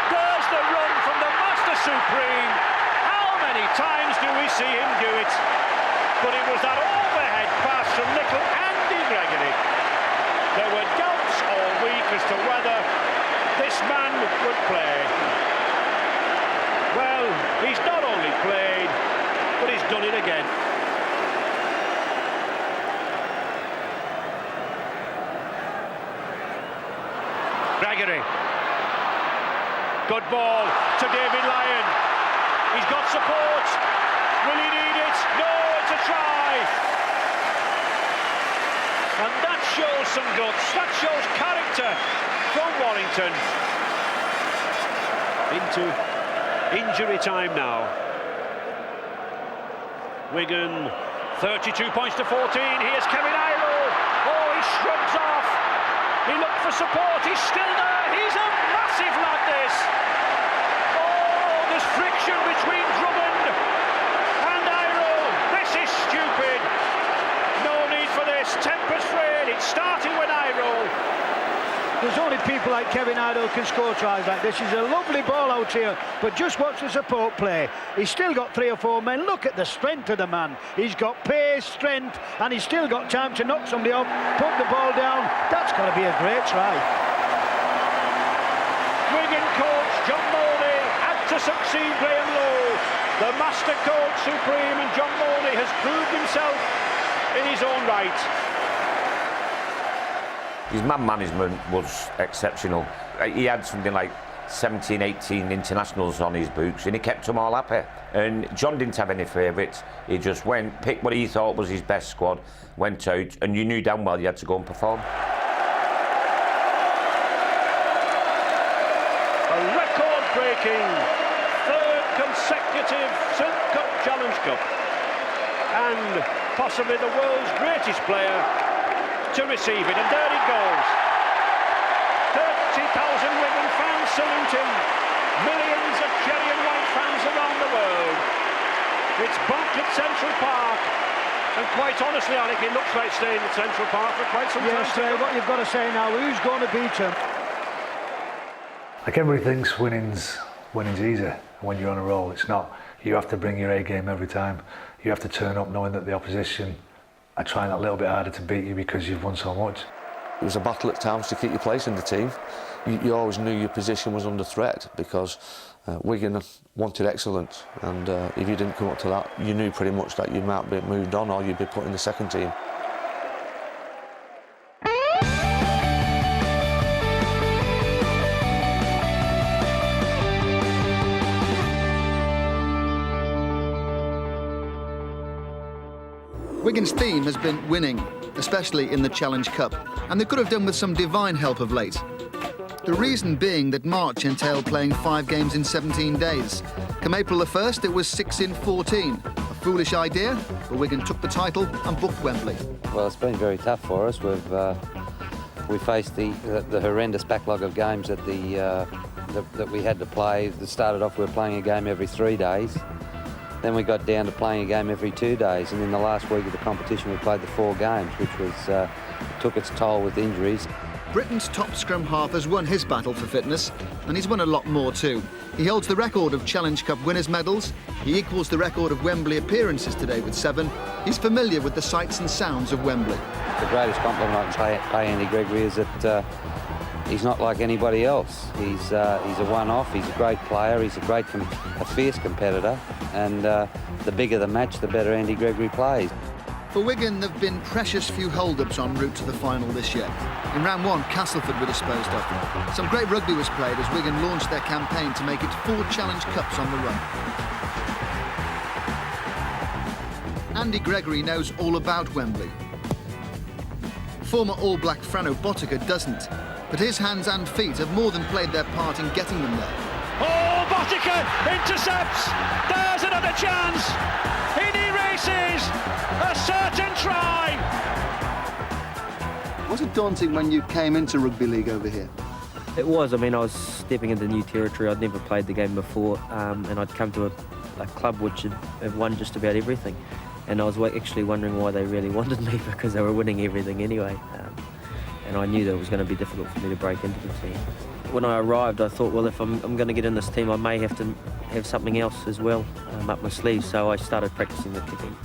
[SPEAKER 4] There's the run from the Master Supreme. How many times do we see him do it? But it was that overhead pass from little Andy Gregory. There were doubts all week as to whether this man would play. Well, he's not only played, but he's done it again. Gregory. Good ball to David Lyon. He's got support. Will he need it? No, it's a try. And that shows some guts. That shows character from Warrington. Into injury time now. Wigan 32 points to 14. Here's Kevin Iro. Oh, he shrugs off. He looked for support. He's still there. He's a massive lad, this. Oh, there's friction between Drummond and Iro. This is stupid. No need for this. Tempers frayed. It's starting with Iro.
[SPEAKER 11] There's only people like Kevin Iro can score tries like this. He's a lovely ball out here, but just watch the support play. He's still got 3 or 4 men. Look at the strength of the man. He's got pace, strength, and he's still got time to knock somebody up, put the ball down. That's got to be a great try.
[SPEAKER 4] Wigan coach John Mooney had to succeed Graham Lowe. The master coach supreme, and John Mooney has proved himself in his own right.
[SPEAKER 2] His man management was exceptional. He had something like 17, 18 internationals on his books, and he kept them all happy. And John didn't have any favourites. He just went, picked what he thought was his best squad, went out, and you knew damn well you had to go and perform.
[SPEAKER 4] A record-breaking 3rd consecutive Silk Cup Challenge Cup, and possibly the world's greatest player to receive it, and there it goes. 30,000 Wigan fans saluting, millions of cherry and white fans around the world. It's bonked at Central Park. And quite honestly, Alec, it looks like staying at Central Park for quite some time.
[SPEAKER 11] Yes, what you've got to say now, who's going to beat him?
[SPEAKER 6] Like everybody thinks winning's easy when you're on a roll. It's not. You have to bring your A game every time. You have to turn up knowing that the opposition are trying a little bit harder to beat you because you've won so much.
[SPEAKER 7] It was a battle at times to keep your place in the team. You always knew your position was under threat because Wigan wanted excellence, and if you didn't come up to that, you knew pretty much that you might be moved on or you'd be put in the second team.
[SPEAKER 15] Wigan's theme has been winning, especially in the Challenge Cup, and they could have done with some divine help of late. The reason being that March entailed playing 5 games in 17 days. Come April the 1st, it was 6 in 14. A foolish idea, but Wigan took the title and booked Wembley.
[SPEAKER 18] Well, it's been very tough for us. We faced the horrendous backlog of games that we had to play. It started off, we were playing a game every 3 days. Then we got down to playing a game every 2 days, and in the last week of the competition we played the 4 games, which was took its toll with injuries.
[SPEAKER 15] Britain's top scrum half has won his battle for fitness, and he's won a lot more too. He holds the record of Challenge Cup winners' medals. He equals the record of Wembley appearances today with 7. He's familiar with the sights and sounds of Wembley.
[SPEAKER 18] The greatest compliment I can pay Andy Gregory is that he's not like anybody else. He's a one-off. He's a great player. He's a fierce competitor, and the bigger the match, the better Andy Gregory plays.
[SPEAKER 15] For Wigan, there have been precious few hold-ups en route to the final this year. In round 1, Castleford were disposed of. Some great rugby was played as Wigan launched their campaign to make it 4 Challenge Cups on the run. Andy Gregory knows all about Wembley. Former All Black Frano Botica doesn't, but his hands and feet have more than played their part in getting them there.
[SPEAKER 4] Oh, Botica intercepts. There's another chance. In he races. A certain try.
[SPEAKER 15] Was it daunting when you came into rugby league over here?
[SPEAKER 19] It was. I mean, I was stepping into new territory. I'd never played the game before, and I'd come to a club which had won just about everything. And I was actually wondering why they really wanted me, because they were winning everything anyway. And I knew that it was going to be difficult for me to break into the team. When I arrived, I thought, well, if I'm going to get in this team, I may have to have something else as well up my sleeve. So I started practicing the kicking.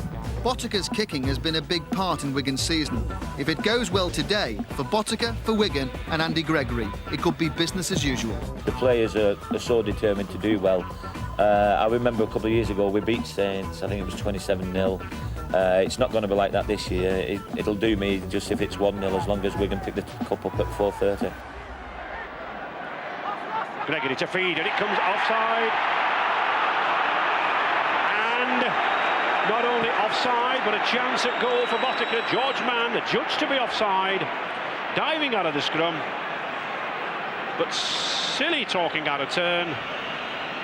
[SPEAKER 15] Botica's kicking has been a big part in Wigan's season. If it goes well today, for Botica, for Wigan and Andy Gregory, it could be business as usual.
[SPEAKER 20] The players are so determined to do well. I remember a couple of years ago we beat Saints, I think it was 27-0. It's not going to be like that this year. It'll do me just if it's 1-0 as long as Wigan pick the cup up at 4:30.
[SPEAKER 4] Gregory to feed, and it comes offside. And not only offside, but a chance at goal for Botica. George Mann, the judge to be offside, diving out of the scrum. But silly talking out of turn.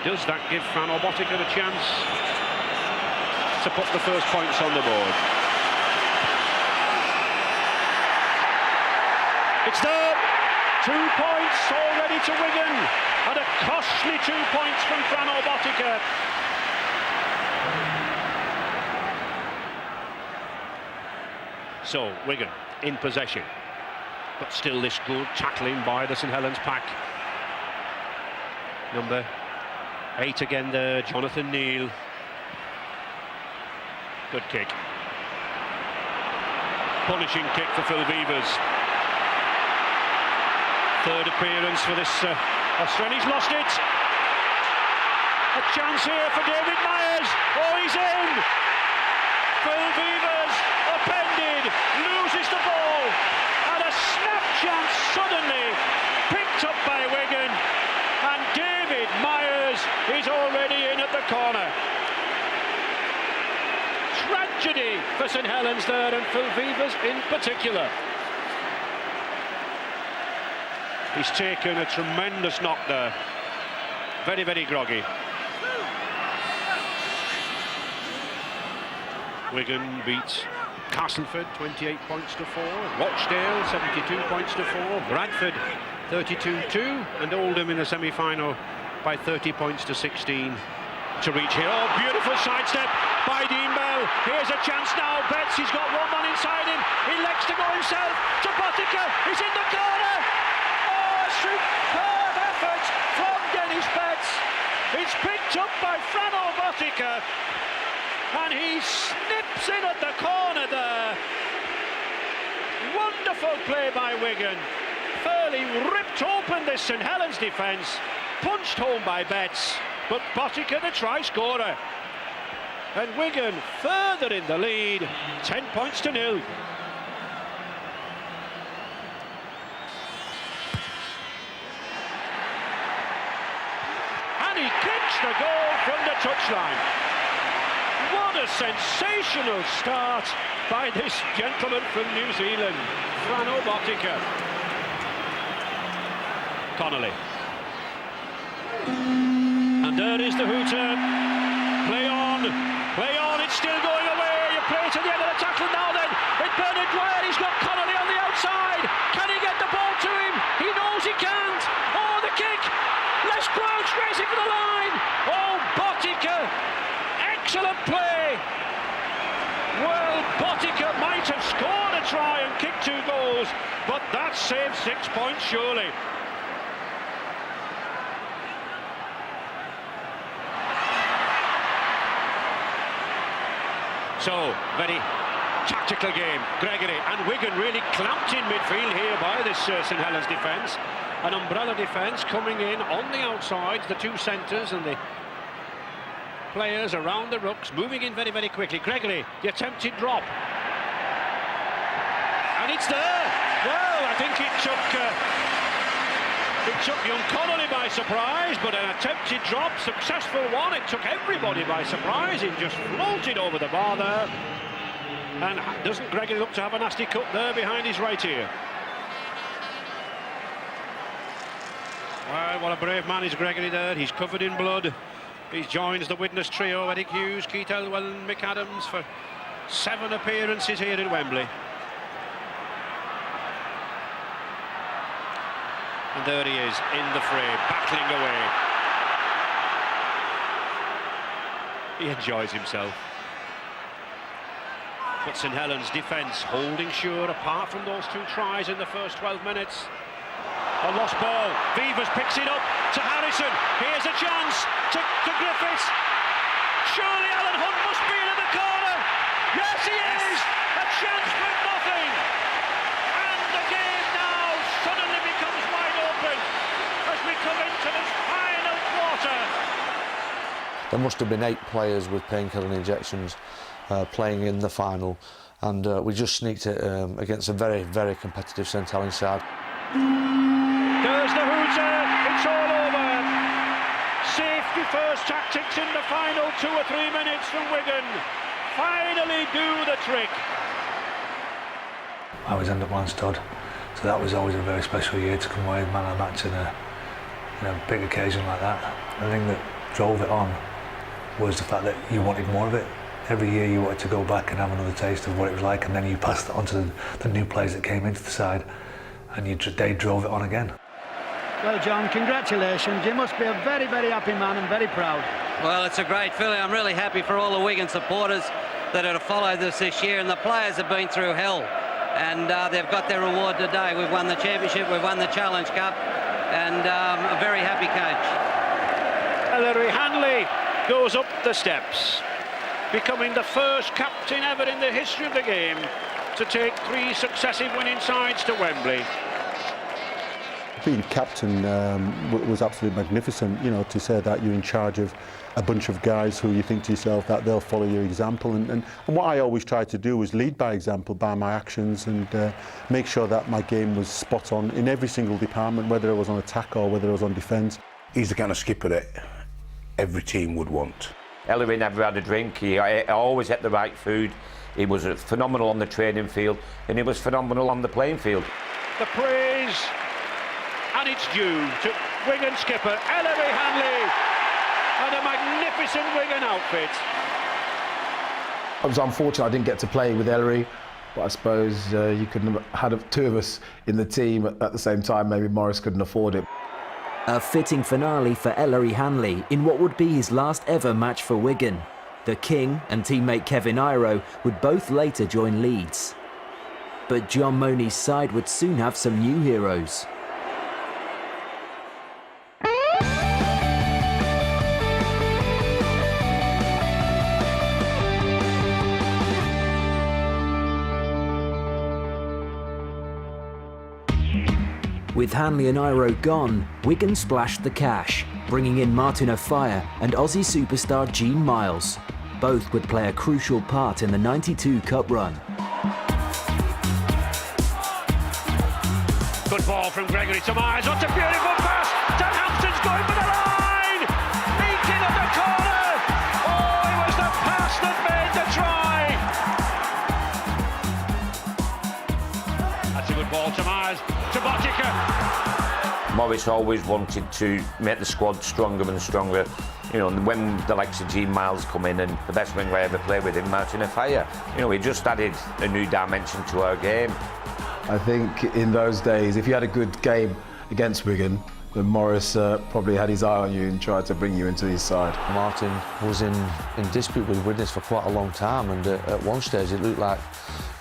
[SPEAKER 4] Does that give Frano Botica the chance to put the first points on the board? It's there! 2 points already to Wigan, and a costly 2 points from Frano Botica. So, Wigan in possession, but still this good tackling by the St Helens pack. Number 8 again there, Jonathan Neal. Good kick. Punishing kick for Phil Vevers. Third appearance for this Australian. He's lost it. A chance here for David Myers. Oh, he's in. Phil Vevers upended, loses the ball, and a snap chance suddenly picked up by Wigan, and David Myers is already in at the corner. Tragedy for St Helens there, and Phil Vevers in particular. He's taken a tremendous knock there. Very, very groggy. Wigan beats Castleford 28 points to 4. Rochdale 72 points to 4. Bradford 32-2. And Oldham in the semi-final by 30 points to 16. to reach here. Oh, beautiful sidestep by Dean Bell. Here's a chance now. Betts, he's got one man inside him. He elects to go himself to Botica. He's in the corner. Oh, superb effort from Dennis Betts. It's picked up by Frano Botica. And he snips in at the corner there. Wonderful play by Wigan. Fairly ripped open this St Helens defence. Punched home by Betts. But Botica, the try scorer. And Wigan further in the lead, 10 points to 0. And he kicks the goal from the touchline. What a sensational start by this gentleman from New Zealand, Frano Botica. Connolly. And there is the hooter. Play on, it's still going away. You play to the end of the tackle now then. It's Bernard Dwyer, he's got Connolly on the outside. Can he get the ball to him? He knows he can't. Oh, the kick. Les Crouch racing for the line. Oh, Botica. Excellent play. Well, Botica might have scored a try and kicked 2 goals, but that saved 6 points surely. So, very tactical game, Gregory, and Wigan really clamped in midfield here by this St Helens defence. An umbrella defence coming in on the outsides, the 2 centres and the players around the rucks, moving in very, very quickly. Gregory, the attempted drop. And it's there! Well, I think it took young Connolly by surprise, but an attempted drop, successful one. It took everybody by surprise. It just floated over the bar there. And doesn't Gregory look to have a nasty cut there behind his right ear? Well, what a brave man is Gregory there. He's covered in blood. He joins the witness trio, Eric Hughes, Keith Elwell and Mick Adams, for 7 appearances here at Wembley. And there he is in the fray, battling away. He enjoys himself. But St Helens' defence holding sure, apart from those 2 tries in the first 12 minutes. A lost ball. Vivas picks it up to Harrison. Here's a chance to Griffiths. Surely Alan Hunt must be in the corner. Yes, he is. A chance for nothing. And the game now suddenly becomes wide open as we come into this final quarter.
[SPEAKER 7] There must have been 8 players with painkiller injections playing in the final, and we just sneaked it against a very, very competitive St Helens side.
[SPEAKER 4] There's the hooter, it's all over. Safety first tactics in the final 2 or 3 minutes from Wigan. Finally do the trick.
[SPEAKER 6] I was under Lansdowne, so that was always a very special year to come away with man of the match in a big occasion like that. The thing that drove it on was the fact that you wanted more of it. Every year you wanted to go back and have another taste of what it was like, and then you passed it on to the new players that came into the side, and they drove it on again.
[SPEAKER 11] Well, John, congratulations. You must be a very, very happy man and very proud.
[SPEAKER 18] Well, it's a great feeling. I'm really happy for all the Wigan supporters that have followed this year, and the players have been through hell, and they've got their reward today. We've won the championship, we've won the Challenge Cup, and a very happy coach.
[SPEAKER 4] Ellery Hanley goes up the steps, becoming the first captain ever in the history of the game to take 3 successive winning sides to Wembley.
[SPEAKER 2] Being captain was absolutely magnificent, you know, to say that you're in charge of a bunch of guys who you think to yourself that they'll follow your example. And what I always tried to do was lead by example, by my actions, and make sure that my game was spot on in every single department, whether it was on attack or whether it was on defence.
[SPEAKER 5] He's the kind of skipper that every team would want.
[SPEAKER 2] Ellery never had a drink. He always ate the right food. He was phenomenal on the training field, and he was phenomenal on the playing field.
[SPEAKER 4] The praise, and it's due to Wigan skipper Ellery Hanley and a magnificent Wigan outfit.
[SPEAKER 1] I was unfortunate I didn't get to play with Ellery, but I suppose you couldn't have had 2 of us in the team at the same time. Maybe Morris couldn't afford it.
[SPEAKER 9] A fitting finale for Ellery Hanley in what would be his last ever match for Wigan. The King and teammate Kevin Iro would both later join Leeds. But John Money's side would soon have some new heroes. With Hanley and Iro gone, Wigan splashed the cash, bringing in Martin Offiah and Aussie superstar Gene Miles. Both would play a crucial part in the '92 Cup run.
[SPEAKER 4] Good ball from Gregory to Myers. What a beautiful pass! Dan Hampton's going for the line! Eating at the corner! Oh, it was the pass that made the try! That's a good ball to Myers, to Botica.
[SPEAKER 2] Morris always wanted to make the squad stronger and stronger. You know, when the likes of Gene Miles come in, and the best winger I ever played with him, Martin Offiah, you know, he just added a new dimension to our game.
[SPEAKER 1] I think in those days, if you had a good game against Wigan, then Morris probably had his eye on you and tried to bring you into his side.
[SPEAKER 7] Martin was in dispute with Widnes for quite a long time, and at one stage it looked like,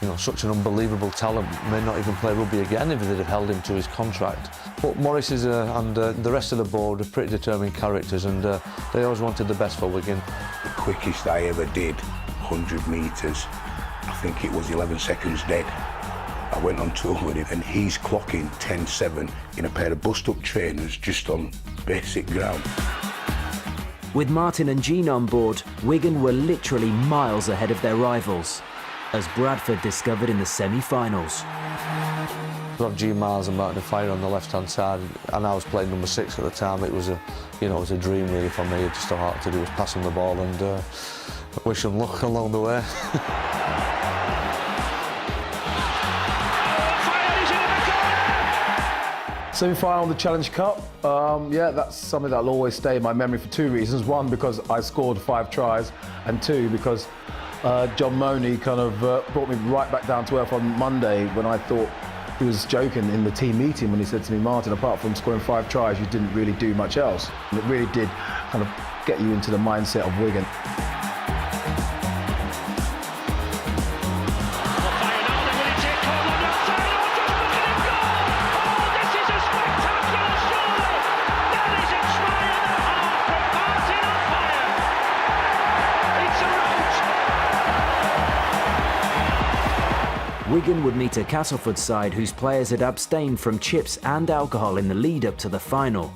[SPEAKER 7] you know, such an unbelievable talent may not even play rugby again if they'd have held him to his contract. But Morris and the rest of the board are pretty determined characters, and they always wanted the best for Wigan.
[SPEAKER 5] The quickest I ever did, 100 metres, I think it was 11 seconds dead. I went on tour with him and he's clocking 10.7 in a pair of bust-up trainers just on basic ground.
[SPEAKER 9] With Martin and Gene on board, Wigan were literally miles ahead of their rivals, as Bradford discovered in the semi-finals.
[SPEAKER 7] Got Gene Miles and Martin Offiah on the left-hand side, and I was playing number 6 at the time. It was a dream really for me. Just all I had to do was pass him the ball and wish him luck along the way.
[SPEAKER 1] Semi-final of the Challenge Cup, yeah, that's something that'll always stay in my memory for 2 reasons. One, because I scored 5 tries, and 2, because John Money kind of brought me right back down to earth on Monday when I thought he was joking in the team meeting when he said to me, Martin, apart from scoring 5 tries, you didn't really do much else. And it really did kind of get you into the mindset of Wigan.
[SPEAKER 9] Wigan would meet a Castleford side whose players had abstained from chips and alcohol in the lead-up to the final.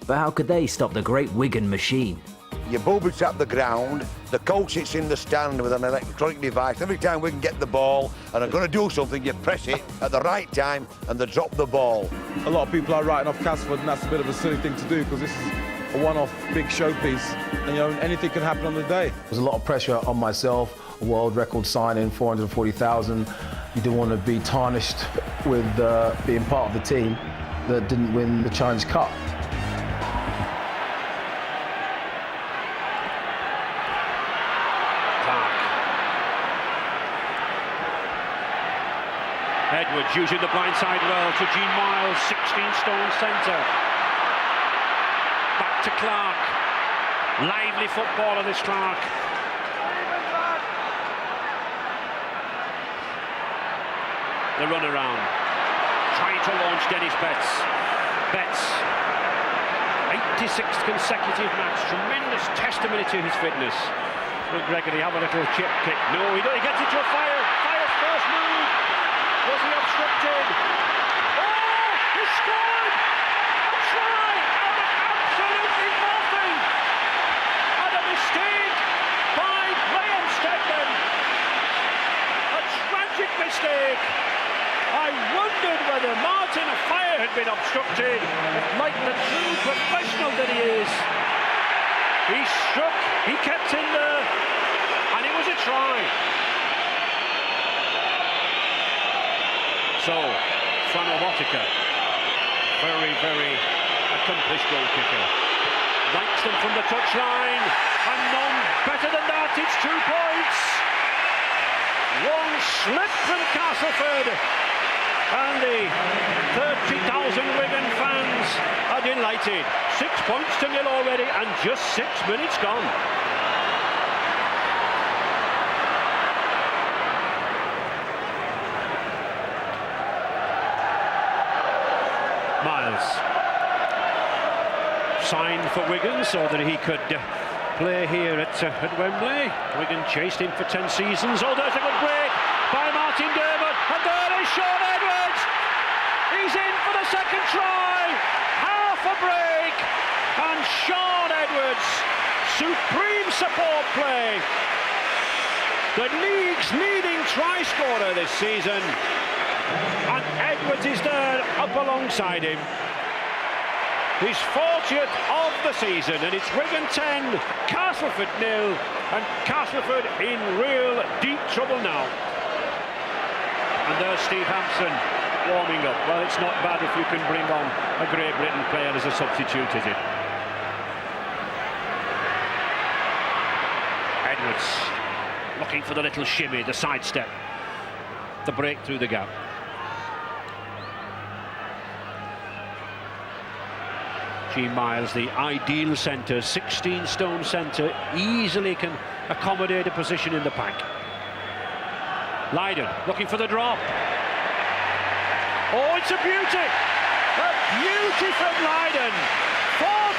[SPEAKER 9] But how could they stop the great Wigan machine?
[SPEAKER 21] Your boobies at the ground, the coach sits in the stand with an electronic device. Every time we can get the ball and are going to do something, you press it at the right time and they drop the ball.
[SPEAKER 22] A lot of people are writing off Castleford, and that's a bit of a silly thing to do because this is a one-off big showpiece, and you know, anything can happen on the day.
[SPEAKER 1] There's a lot of pressure on myself, a world record signing, 440,000. You didn't want to be tarnished with being part of the team that didn't win the Challenge Cup.
[SPEAKER 4] Edwards using the blindside well to Gene Miles, 16-stone centre. Back to Clark. Lively footballer, this Clark. The run around. Trying to launch Dennis Betts. Betts. 86th consecutive match. Tremendous testimony to his fitness. Will Gregory have a little chip kick? No, he gets it to Offiah. Offiah's first move. Was he obstructed? Oh, he scored! A try out of absolutely nothing! And a mistake by Graham Stedman. A tragic mistake. I wondered whether Martin Offiah had been obstructed, but like the true professional that he is, he struck, he kept in there, and it was a try. So, Frano Botica, very, very accomplished goal kicker, ranks them from the touchline, and none better than that. It's 2 points. One slip from Castleford, And the 30,000 Wigan fans are delighted. 6 points to nil already and just 6 minutes gone. Miles signed for Wigan so that he could play here at Wembley. Wigan chased him for 10 seasons. Oh, there's a good break by Martin Dermott, and there is Sean Edwards. He's in for the second try. Half a break, and Sean Edwards, supreme support play. The league's leading try scorer this season, and Edwards is there up alongside him. His 40th of the season, and it's Wigan 10, Castleford 0, and Castleford in real deep trouble now. And there's Steve Hampson warming up. Well, it's not bad if you can bring on a Great Britain player as a substitute, is it? Edwards looking for the little shimmy, the sidestep, the break through the gap. G. Miles, the ideal centre, 16-stone centre, easily can accommodate a position in the pack. Lydon looking for the drop. Oh, it's a beauty! A beauty from Lydon.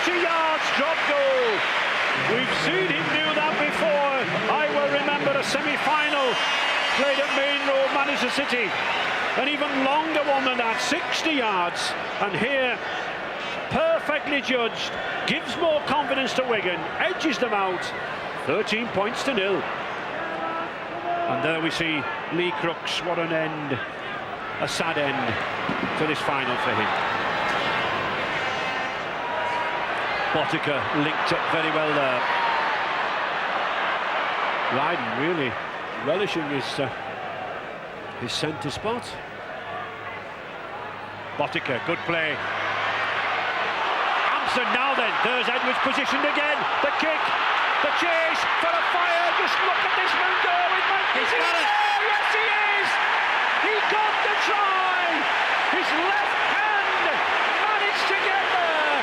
[SPEAKER 4] 40 yards drop goal. We've seen him do that before. I will remember a semi-final played at Main Road, Manchester City. An even longer one than that, 60 yards. And here, perfectly judged, gives more confidence to Wigan, edges them out, 13 points to nil. And there we see Lee Crooks. What an end, a sad end to this final for him. Botica linked up very well there. Lydon really relishing his centre spot. Botica, good play. Now then, there's Edwards positioned again. The kick, the chase for a fire. Just look at this man go. He's got it. Oh, yes, he is. He got the try. His left hand managed to get there.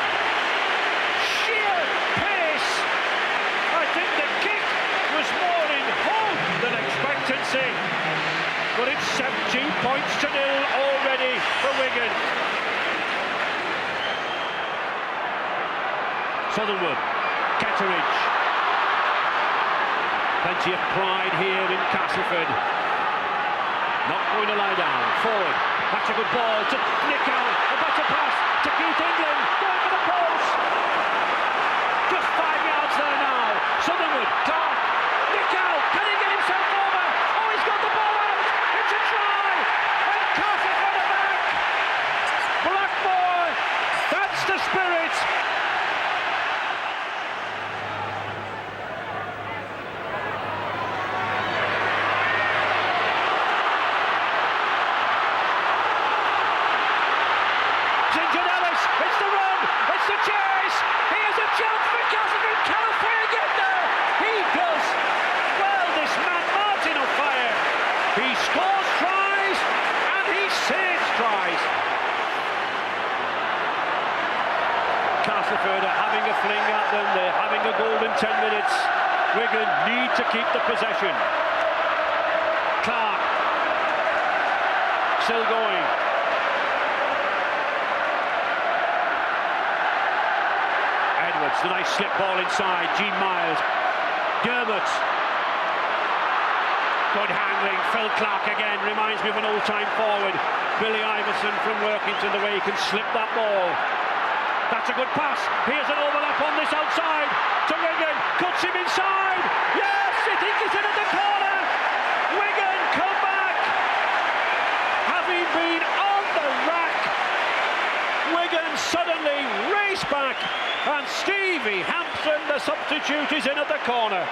[SPEAKER 4] Sheer pace. I think the kick was more in hope than expectancy. But it's 17 points to nil already for Wigan. Sutherwood, Ketteridge. Plenty of pride here in Castleford. Not going to lie down. Forward. That's a good ball to Nick out. A better pass to Keith England. Going for the post. Just 5 yards there now. Sutherwood, Clark, Nick out. Can he get himself over? Oh, he's got the ball out. It's a try. And Castleford are back. Blackmore. That's the spirit. Castleford are having a fling at them. They're having a golden 10 minutes. Wigan need to keep the possession. Clark still going. Edwards, the nice slip ball inside. Gene Miles, Dermott. Good handling. Phil Clark again reminds me of an old-time forward. Billy Iverson from Workington, the way he can slip that ball. That's a good pass. Here's an overlap on this outside to Wigan. Cuts him inside. Yes, I think he's in at the corner. Wigan come back. Having been on the rack, Wigan suddenly race back. And Stevie Hampson, the substitute, is in at the corner.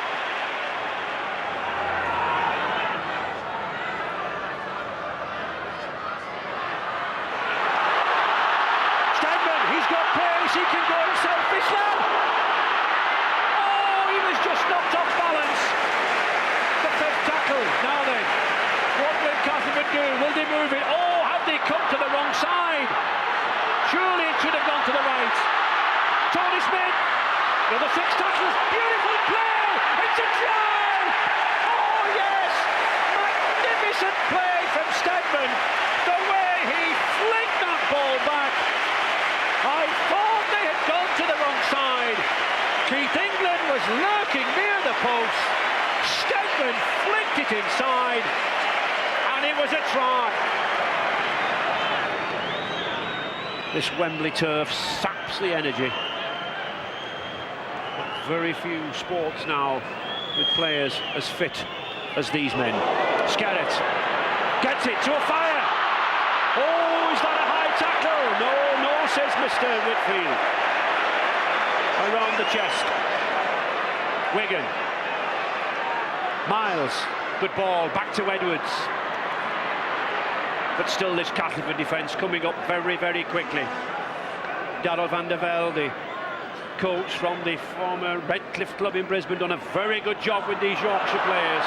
[SPEAKER 4] He can go himself, Islam! Oh, he was just knocked off balance. The fifth tackle. Now then, what will Castleford do? Will they move it? Oh, how have they come to the wrong side? Surely it should have gone to the right. Tony Smith, the other 6 tackles, beautiful play! It's a try! Oh yes! Magnificent play from Stedman. The way he flicked that ball back. I thought they had gone to the wrong side. Keith England was lurking near the post. Stedman flicked it inside, and it was a try. This Wembley turf saps the energy. Very few sports now with players as fit as these men. Skerrett gets it to a fire. Oh, is that a high tackle? No, says Mr. Whitfield. Around the chest. Wigan. Miles, good ball, back to Edwards. But still this Castleford defence coming up very, very quickly. Darrell van der Velde, coach from the former Redcliffe club in Brisbane, done a very good job with these Yorkshire players.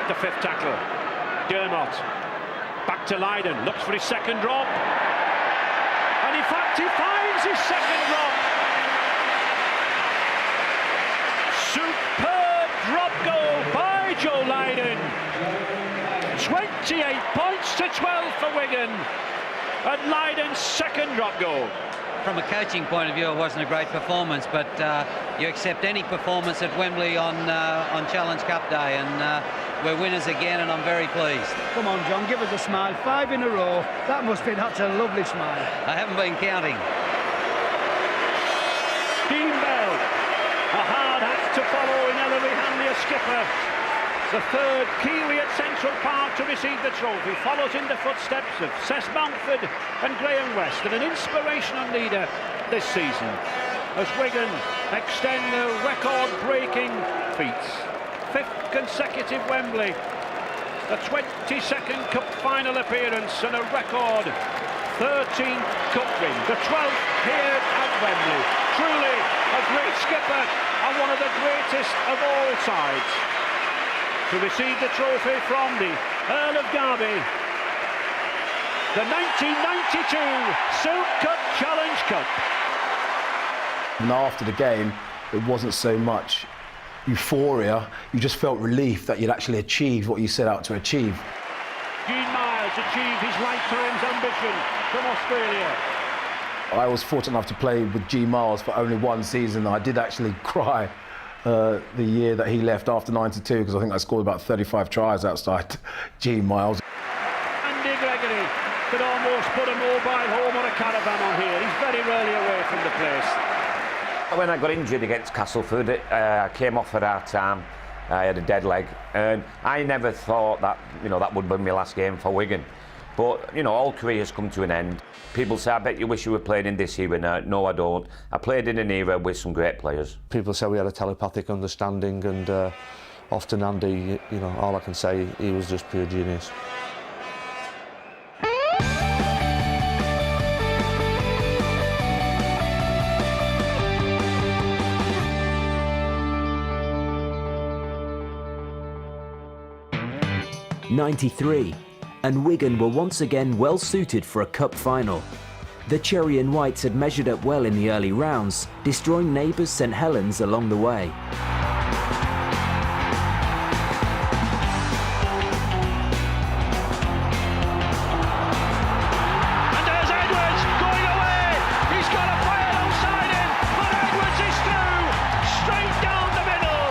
[SPEAKER 4] The 5th tackler, Dermot, back to Lydon, looks for his second drop. And in fact he finds his second drop. Superb drop goal by Joe Lydon. 28 points to 12 for Wigan. And Lydon's second drop goal.
[SPEAKER 3] From a coaching point of view, it wasn't a great performance, but you accept any performance at Wembley on Challenge Cup Day, and we're winners again, and I'm very pleased.
[SPEAKER 11] Come on, John, give us a smile. 5 in a row. That must be that's a lovely smile.
[SPEAKER 3] I haven't been counting.
[SPEAKER 4] Dean Bell, a hard act to follow in Ellery Hanley, a skipper. The 3rd Kiwi at Central Park to receive the trophy, follows in the footsteps of Cess Mountford and Graham West, and an inspirational leader this season as Wigan extend their record-breaking feats. 5th consecutive Wembley, a 22nd Cup final appearance and a record 13 Cup win, the 12th here at Wembley. Truly a great skipper and one of the greatest of all sides. To receive the trophy from the Earl of Derby, the 1992 Silk Cup Challenge Cup.
[SPEAKER 1] And after the game, it wasn't so much euphoria, you just felt relief that you'd actually achieved what you set out to achieve.
[SPEAKER 4] Gene Miles achieved his lifetime's ambition from Australia.
[SPEAKER 1] I was fortunate enough to play with G. Miles for only 1 season. I did actually cry the year that he left after 92, because I think I scored about 35 tries outside G. Miles.
[SPEAKER 4] Andy Gregory could almost put a mobile home or a caravan on here. He's very rarely away from the place.
[SPEAKER 2] When I got injured against Castleford, I came off at half time. I had a dead leg, and I never thought that that would be my last game for Wigan. But all careers come to an end. People say, I bet you wish you were playing in this era. No, I don't. I played in an era with some great players.
[SPEAKER 7] People say we had a telepathic understanding, and often Andy, all I can say, he was just pure genius.
[SPEAKER 9] '93, and Wigan were once again well suited for a cup final. The Cherry and Whites had measured up well in the early rounds, destroying neighbours St Helens along the way.
[SPEAKER 4] And there's Edwards going away. He's got a fire outside him, but Edwards is through, straight down the middle.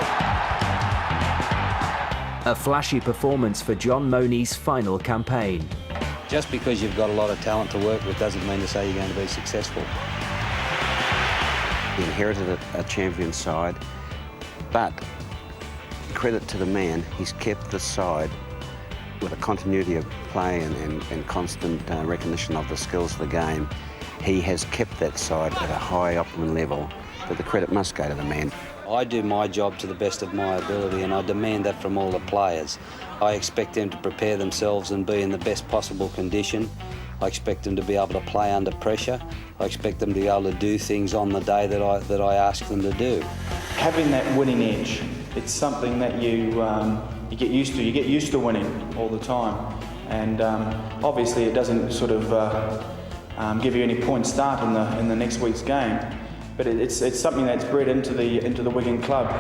[SPEAKER 9] A flashy performance for John Money's final campaign.
[SPEAKER 3] Just because you've got a lot of talent to work with doesn't mean to say you're going to be successful.
[SPEAKER 10] He inherited a champion side, but credit to the man, he's kept the side with a continuity of play and constant recognition of the skills of the game. He has kept that side at a high optimum level, but the credit must go to the man.
[SPEAKER 3] I do my job to the best of my ability, and I demand that from all the players. I expect them to prepare themselves and be in the best possible condition. I expect them to be able to play under pressure. I expect them to be able to do things on the day that I ask them to do.
[SPEAKER 23] Having that winning edge, it's something that you get used to. You get used to winning all the time.
[SPEAKER 8] and obviously it doesn't sort of give you any point start in the next week's game, but it's something that's bred into the Wigan club.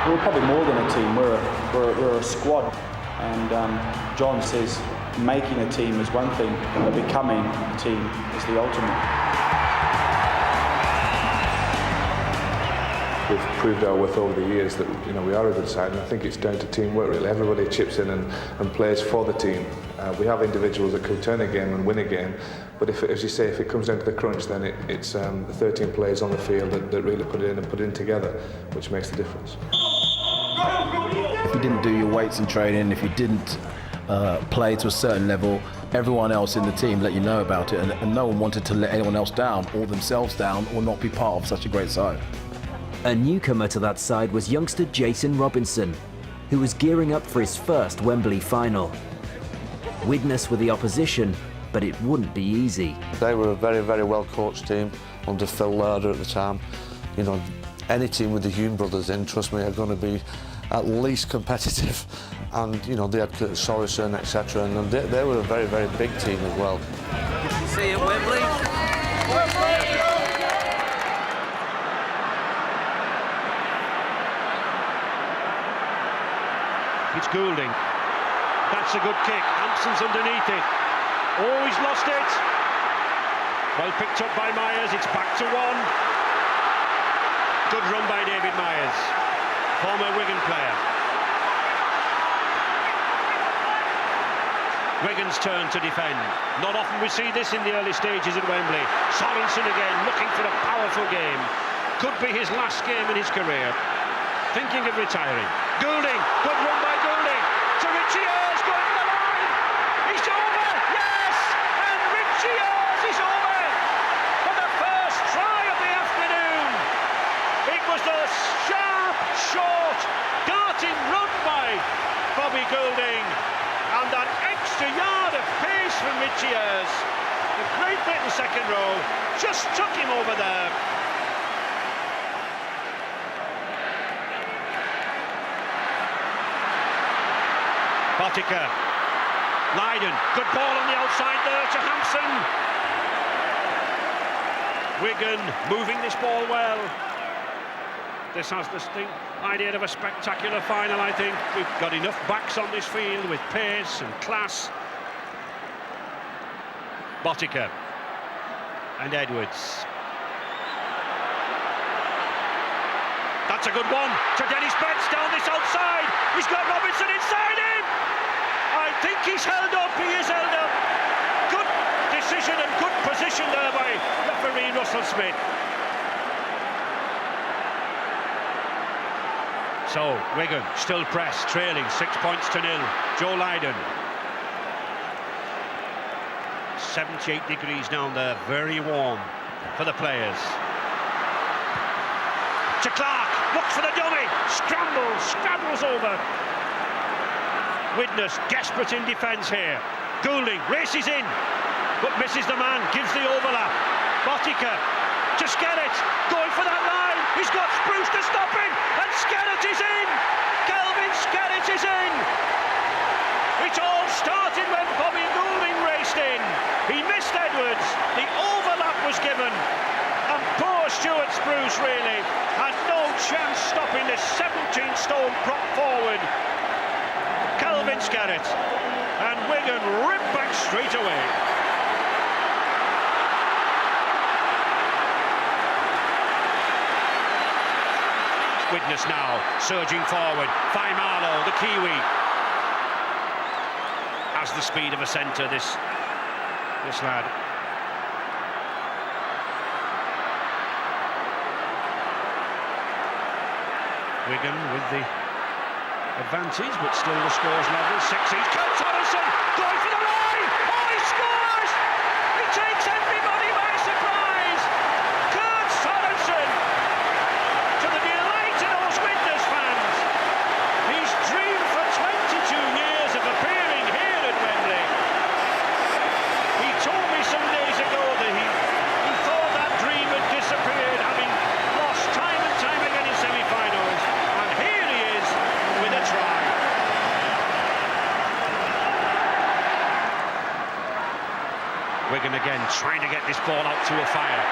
[SPEAKER 8] We're probably more than a team. We're a squad, and John says making a team is one thing, but becoming a team is the ultimate.
[SPEAKER 12] We've proved our worth over the years that we are a good side, and I think it's down to teamwork really. Everybody chips in and plays for the team. We have individuals that could turn a game and win a game, but if, as you say, if it comes down to the crunch, then it's the 13 players on the field that really put it in and put it in together, which makes the difference.
[SPEAKER 1] If you didn't do your weights in training, if you didn't play to a certain level, everyone else in the team let you know about it, and no one wanted to let anyone else down or themselves down or not be part of such a great side.
[SPEAKER 9] A newcomer to that side was youngster Jason Robinson, who was gearing up for his first Wembley final. Widnes were the opposition, but it wouldn't be easy.
[SPEAKER 7] They were a very, very well-coached team under Phil Larder at the time. Any team with the Hume brothers in, trust me, are going to be at least competitive. And, they had Curtis Sorrison, etc. And they were a very, very big team as well.
[SPEAKER 4] See you at Wembley. It's Goulding. That's a good kick. Hampson's underneath it. Oh, he's lost it. Well picked up by Myers. It's back to one. Good run by David Myers, former Wigan player. Wigan's turn to defend. Not often we see this in the early stages at Wembley. Sorensen again, looking for a powerful game. Could be his last game in his career. Thinking of retiring. Goulding, good run by Goulding. To Richie Ayres, going to the line. He's over, yes! And Richie Ayres is over for the first try of the afternoon. It was a sharp, short, darting run by Bobby Goulding. And that extra yard of pace from Richie Ayres. The great Britain second row just took him over there. Botica, Lydon, good ball on the outside there to Hampson. Wigan moving this ball well. This has the idea of a spectacular final, I think. We've got enough backs on this field with pace and class. Botica and Edwards. That's a good one to Dennis Betts down this outside. He's got Robinson inside him. I think he's held up. He is held up. Good decision and good position there by referee Russell Smith. So, Wigan still press, trailing 6 points to 0. Joe Lydon. 78 degrees down there, very warm for the players. To Clark, looks for the dummy, scrambles over. Widnes desperate in defence here. Goulding races in, but misses the man, gives the overlap. Botica to Skerritt, going for that line. He's got Spruce to stop him, and Skerritt is in. Kelvin Skerritt is in. It all started when Bobby Goulding raced in. He missed Edwards. The overlap was given, and poor Stuart Spruce really had no chance stopping this 17-stone prop forward. Kelvin Skerritt, and Wigan ripped back straight away. Widnes now surging forward. Faimalo, the Kiwi, has the speed of a centre. This lad. Wigan with the advantage, but still the scores level. 6-each. Kurt Sorensen going for the line. Oh, he scores! He takes everybody by surprise. Kurt Sorensen, to the delight of those Widnes fans. He's dreamed for 22 years of appearing here at Wembley. He told me some days ago that he thought that dream had disappeared, having lost time and time again in semi-finals. And here he is with a try. this ball out to a fire.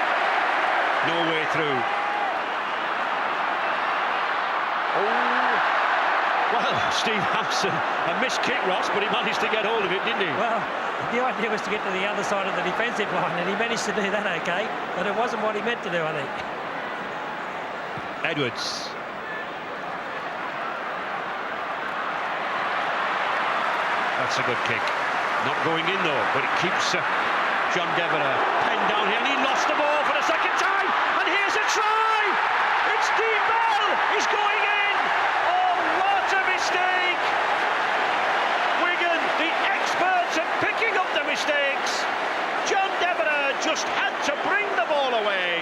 [SPEAKER 4] No way through. Oh, well, Steve Hampson, a missed kick, Ross, but he managed to get hold of it, didn't he?
[SPEAKER 13] Well, the idea was to get to the other side of the defensive line, and he managed to do that okay, but it wasn't what he meant to do, I think.
[SPEAKER 4] Edwards. That's a good kick. Not going in though, but it keeps John Devereux penned down here, and he lost the ball for the second time, and here's a try! It's Dean Bell! He's going in! Oh, what a mistake! Wigan, the experts at picking up the mistakes. John Devereux just had to bring the ball away.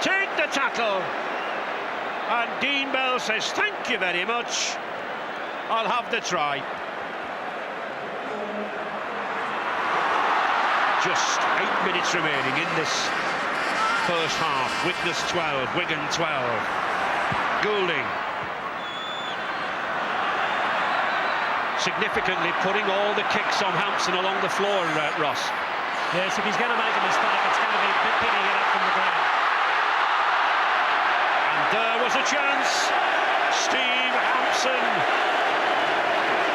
[SPEAKER 4] Take the tackle. And Dean Bell says, thank you very much. I'll have the try. Just 8 minutes remaining in this first half. Widnes 12, Wigan 12. Goulding. Significantly putting all the kicks on Hampson along the floor, Ross.
[SPEAKER 13] Yes, if he's going to make a mistake, it's going to be picking it up from the ground.
[SPEAKER 4] And there was a chance. Steve Hampson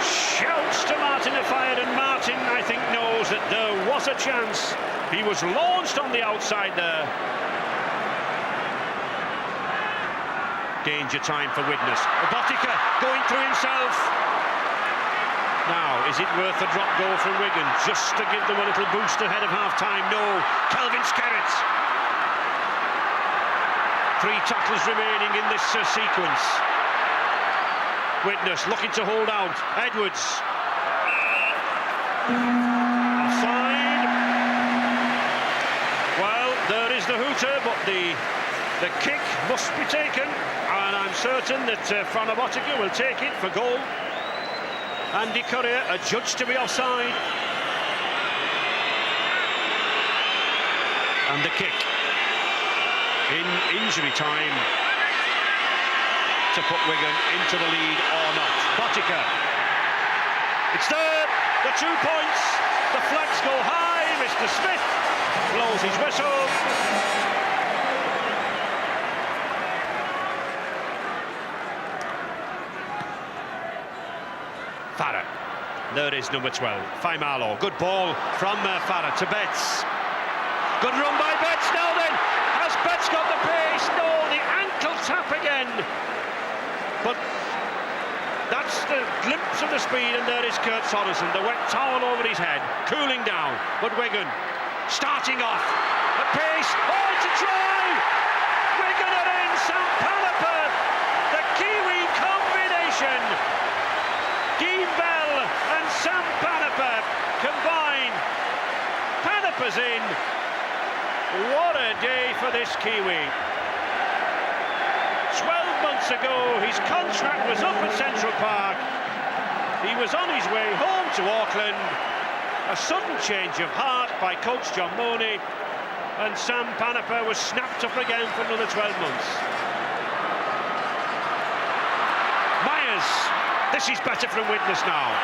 [SPEAKER 4] shouts to Martin Afayed, and Martin, I think, knows that there was a chance. He was launched on the outside there. Danger time for Widnes. Botica going through himself. Now, is it worth a drop goal from Wigan just to give them a little boost ahead of half-time? No. Kelvin Skerritt. 3 tackles remaining in this sequence. Widnes looking to hold out. Edwards. Offside. Well, there is the hooter, but the kick must be taken, and I'm certain that Frana Botica will take it for goal. Andy Courier adjudged to be offside. And the kick in injury time to put Wigan into the lead or not. Botica. It's there. The 2 points. The flags go high. Mr. Smith blows his whistle. Farah. There is number 12, Faimalo. Good ball from Farah to Betts. Good run by Betts. Now then, has Betts got the pace? No, the ankle tap again. But that's the glimpse of the speed, and there is Kurt Sorensen, the wet towel over his head, cooling down. But Wigan starting off. The pace. Oh, it's a try! Wigan are in. Sam Panaper, the Kiwi combination. Dean Bell and Sam Panaper combine. Panaper's in. What a day for this Kiwi. 12 months ago, his contract was up at Central Park. He was on his way home to Auckland. A sudden change of heart by coach John Mooney, and Sam Panaper was snapped up again for another 12 months. Myers. This is better from Widnes now.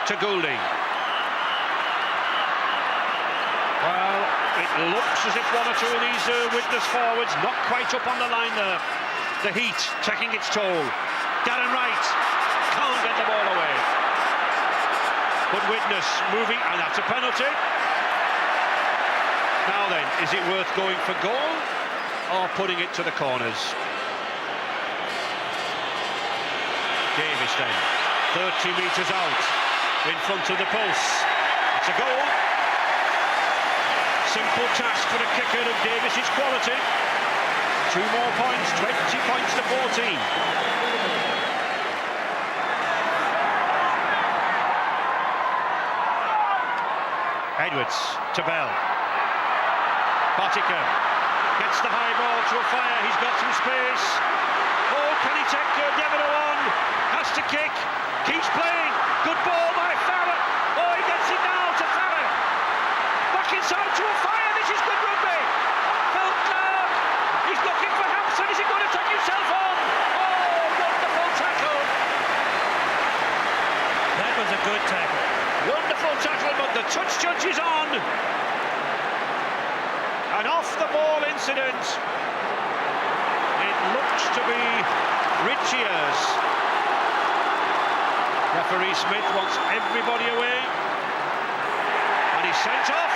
[SPEAKER 4] To Goulding. Well, it looks as if one or two of these Widnes forwards not quite up on the line there. The heat taking its toll. Darren Wright can't get the ball away. But Widnes moving, and that's a penalty. Now then, is it worth going for goal or putting it to the corners? Davis then, 30 metres out, in front of the post. It's a goal. Simple task for a kicker of Davis's quality. 2 more points, 20 points to 14. Edwards to Bell. Botica gets the high ball to a fire. He's got some space. Oh, can he take Devereux on? Has to kick. Keeps playing. Good ball by Farah. Oh, he gets it now to Farah. Back inside to a fire. This is good rugby. Phil Clark. He's looking for Hampson. Is he going to take himself on? Oh, wonderful tackle.
[SPEAKER 13] That was a good tackle.
[SPEAKER 4] Wonderful tackle, but the touch judge is on. An off-the-ball incident. It looks to be Richier's. Referee Smith wants everybody away. And he's sent off.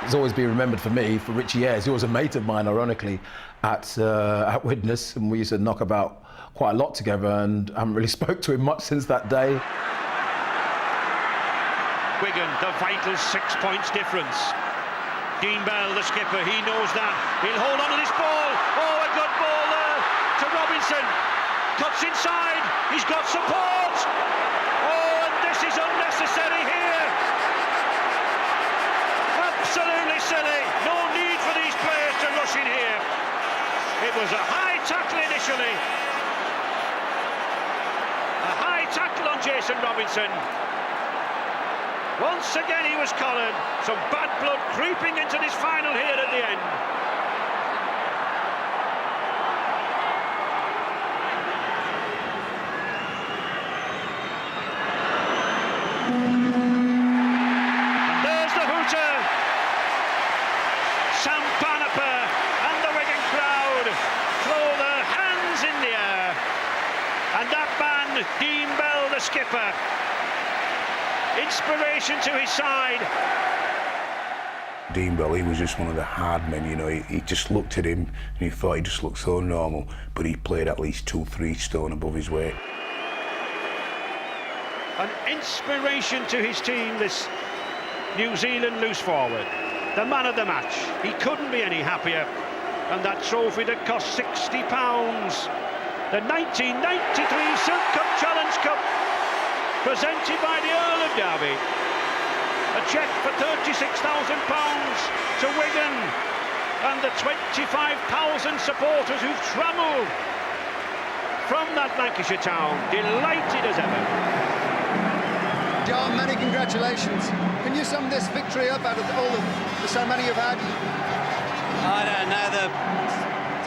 [SPEAKER 1] It's always been remembered for me, for Richie Ayres. He was a mate of mine, ironically, at Widnes, and we used to knock about quite a lot together, and I haven't really spoke to him much since that day.
[SPEAKER 4] Wigan, the vital 6 points difference. Dean Bell, the skipper, he knows that. He'll hold on to this ball. Oh, a good ball there to Robinson. Cuts inside. He's got support. Oh, and this is unnecessary here. Absolutely silly. No need for these players to rush in here. It was a high tackle initially. A high tackle on Jason Robinson. Once again he was collared. Some bad blood creeping into this final here at the end. And there's the hooter. Sam Banniper and the Wigan crowd throw their hands in the air. And that man, Dean Bell, the skipper, inspiration to his side.
[SPEAKER 5] Dean Bell, he was just one of the hard men, you know. He just looked at him and he thought he just looked so normal, but he played at least 2-3 stone above his weight.
[SPEAKER 4] An inspiration to his team, this New Zealand loose forward. The man of the match. He couldn't be any happier. And that trophy that cost £60. The 1993 Silk Cup Challenge Cup, presented by the Earl of Derby. A cheque for £36,000 to Wigan and the 25,000 supporters who've travelled from that Lancashire town, delighted as ever.
[SPEAKER 15] John, many congratulations. Can you sum this victory up out of all the so many you've had?
[SPEAKER 18] I don't know.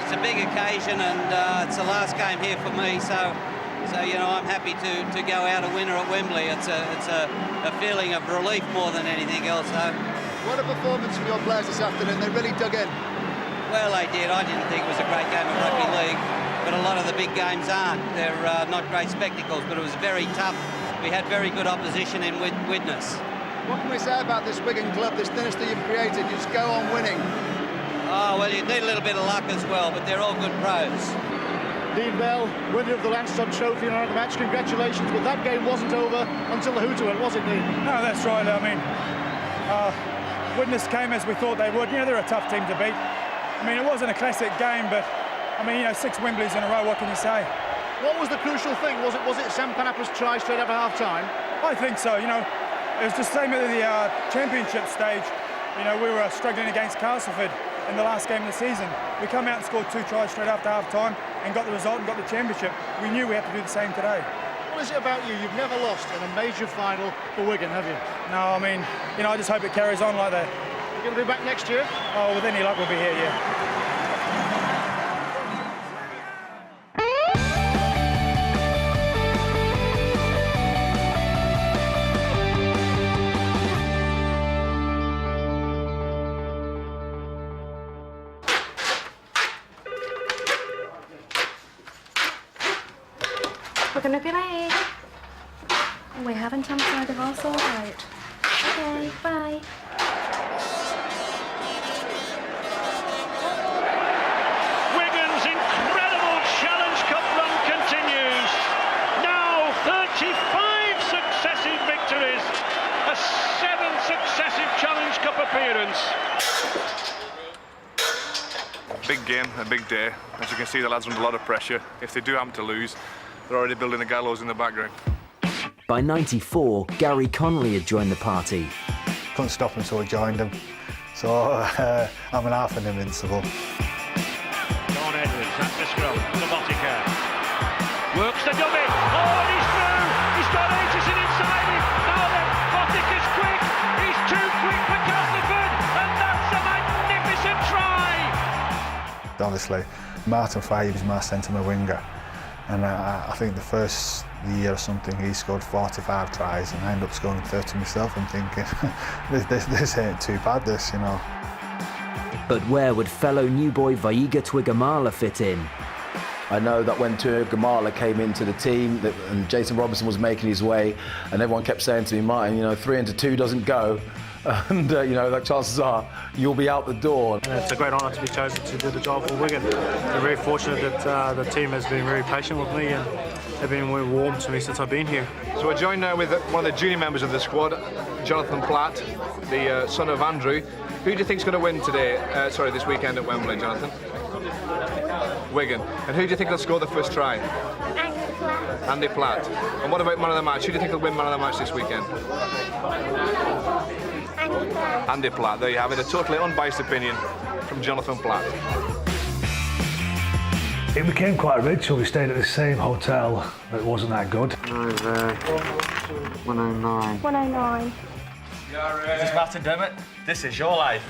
[SPEAKER 18] It's a big occasion, and it's the last game here for me, so you know, I'm happy to go out a winner at Wembley. It's a feeling of relief more than anything else, though.
[SPEAKER 15] What a performance from your players this afternoon. They really dug in.
[SPEAKER 18] Well, they did. I didn't think it was a great game of rugby league, but a lot of the big games aren't. They're not great spectacles, but it was very tough. We had very good opposition in Widnes.
[SPEAKER 15] What can we say about this Wigan club, this dynasty you've created? You just go on winning.
[SPEAKER 18] Oh, well, you need a little bit of luck as well, but they're all good pros.
[SPEAKER 11] Dean Bell, winner of the Lansdowne Trophy and of the match, congratulations, but that game wasn't over until the hooter went, was it, Dean?
[SPEAKER 14] No, that's right. I mean, Widnes came as we thought they would. You know, they're a tough team to beat. I mean, it wasn't a classic game, but, I mean, you know, 6 Wembleys in a row, what can you say?
[SPEAKER 11] What was the crucial thing? Was it Sam Banniper's try straight after half-time?
[SPEAKER 14] I think so, you know. It was the same at the championship stage. You know, we were struggling against Castleford in the last game of the season. We come out and scored 2 tries straight after half-time and got the result and got the championship. We knew we had to do the same today.
[SPEAKER 11] What is it about you? You've never lost in a major final for Wigan, have you?
[SPEAKER 14] No, I mean, you know, I just hope it carries on like that.
[SPEAKER 11] You're going to be back next year?
[SPEAKER 14] Oh, with any luck, we'll be here, yeah.
[SPEAKER 16] We're gonna be late. We haven't time of us all right. Okay, bye.
[SPEAKER 4] Wigan's incredible Challenge Cup run continues. Now 35 successive victories, a 7th successive Challenge Cup appearance.
[SPEAKER 12] Big game, a big day. As you can see, the lads are under a lot of pressure. If they do happen to lose, they're already building the gallows in the background.
[SPEAKER 9] By '94, Gary Connolly had joined the party.
[SPEAKER 6] Couldn't stop him, so I joined him. So I'm an half an Invincible.
[SPEAKER 4] John Edwards at the scrum, the Botica. Works the dummy. Oh, and he's through. He's got Aitchison inside him. Now then, Botica's quick. He's too quick for Castleford, and that's a magnificent try.
[SPEAKER 6] Honestly, Martin Fahey was my centre winger. And I think the first the year or something, he scored 45 tries and I ended up scoring 30 myself. I'm thinking, this ain't too bad, this, you know.
[SPEAKER 9] But where would fellow new boy Vaiga Twigamala fit in?
[SPEAKER 1] I know that when Twigamala came into the team and Jason Robinson was making his way, and everyone kept saying to me, Martin, you know, 3 into 2 doesn't go. And, you know, like chances are you'll be out the door.
[SPEAKER 17] And it's a great honour to be chosen to do the job for Wigan. I'm very fortunate that the team has been very patient with me and they've been very warm to me since I've been here.
[SPEAKER 12] So we're joined now with one of the junior members of the squad, Jonathan Platt, the son of Andrew. Who do you think's going to win today? This weekend at Wembley, Jonathan? Wigan. And who do you think will score the first try? Andy Platt. And what about man of the match? Who do you think will win man of the match this weekend? Andy Platt. There you have it, a totally unbiased opinion from Jonathan Platt.
[SPEAKER 6] It became quite rich, so we stayed at the same hotel that wasn't that good.
[SPEAKER 17] 109.
[SPEAKER 16] 109.
[SPEAKER 17] Is this Martin Dermott? This is your life.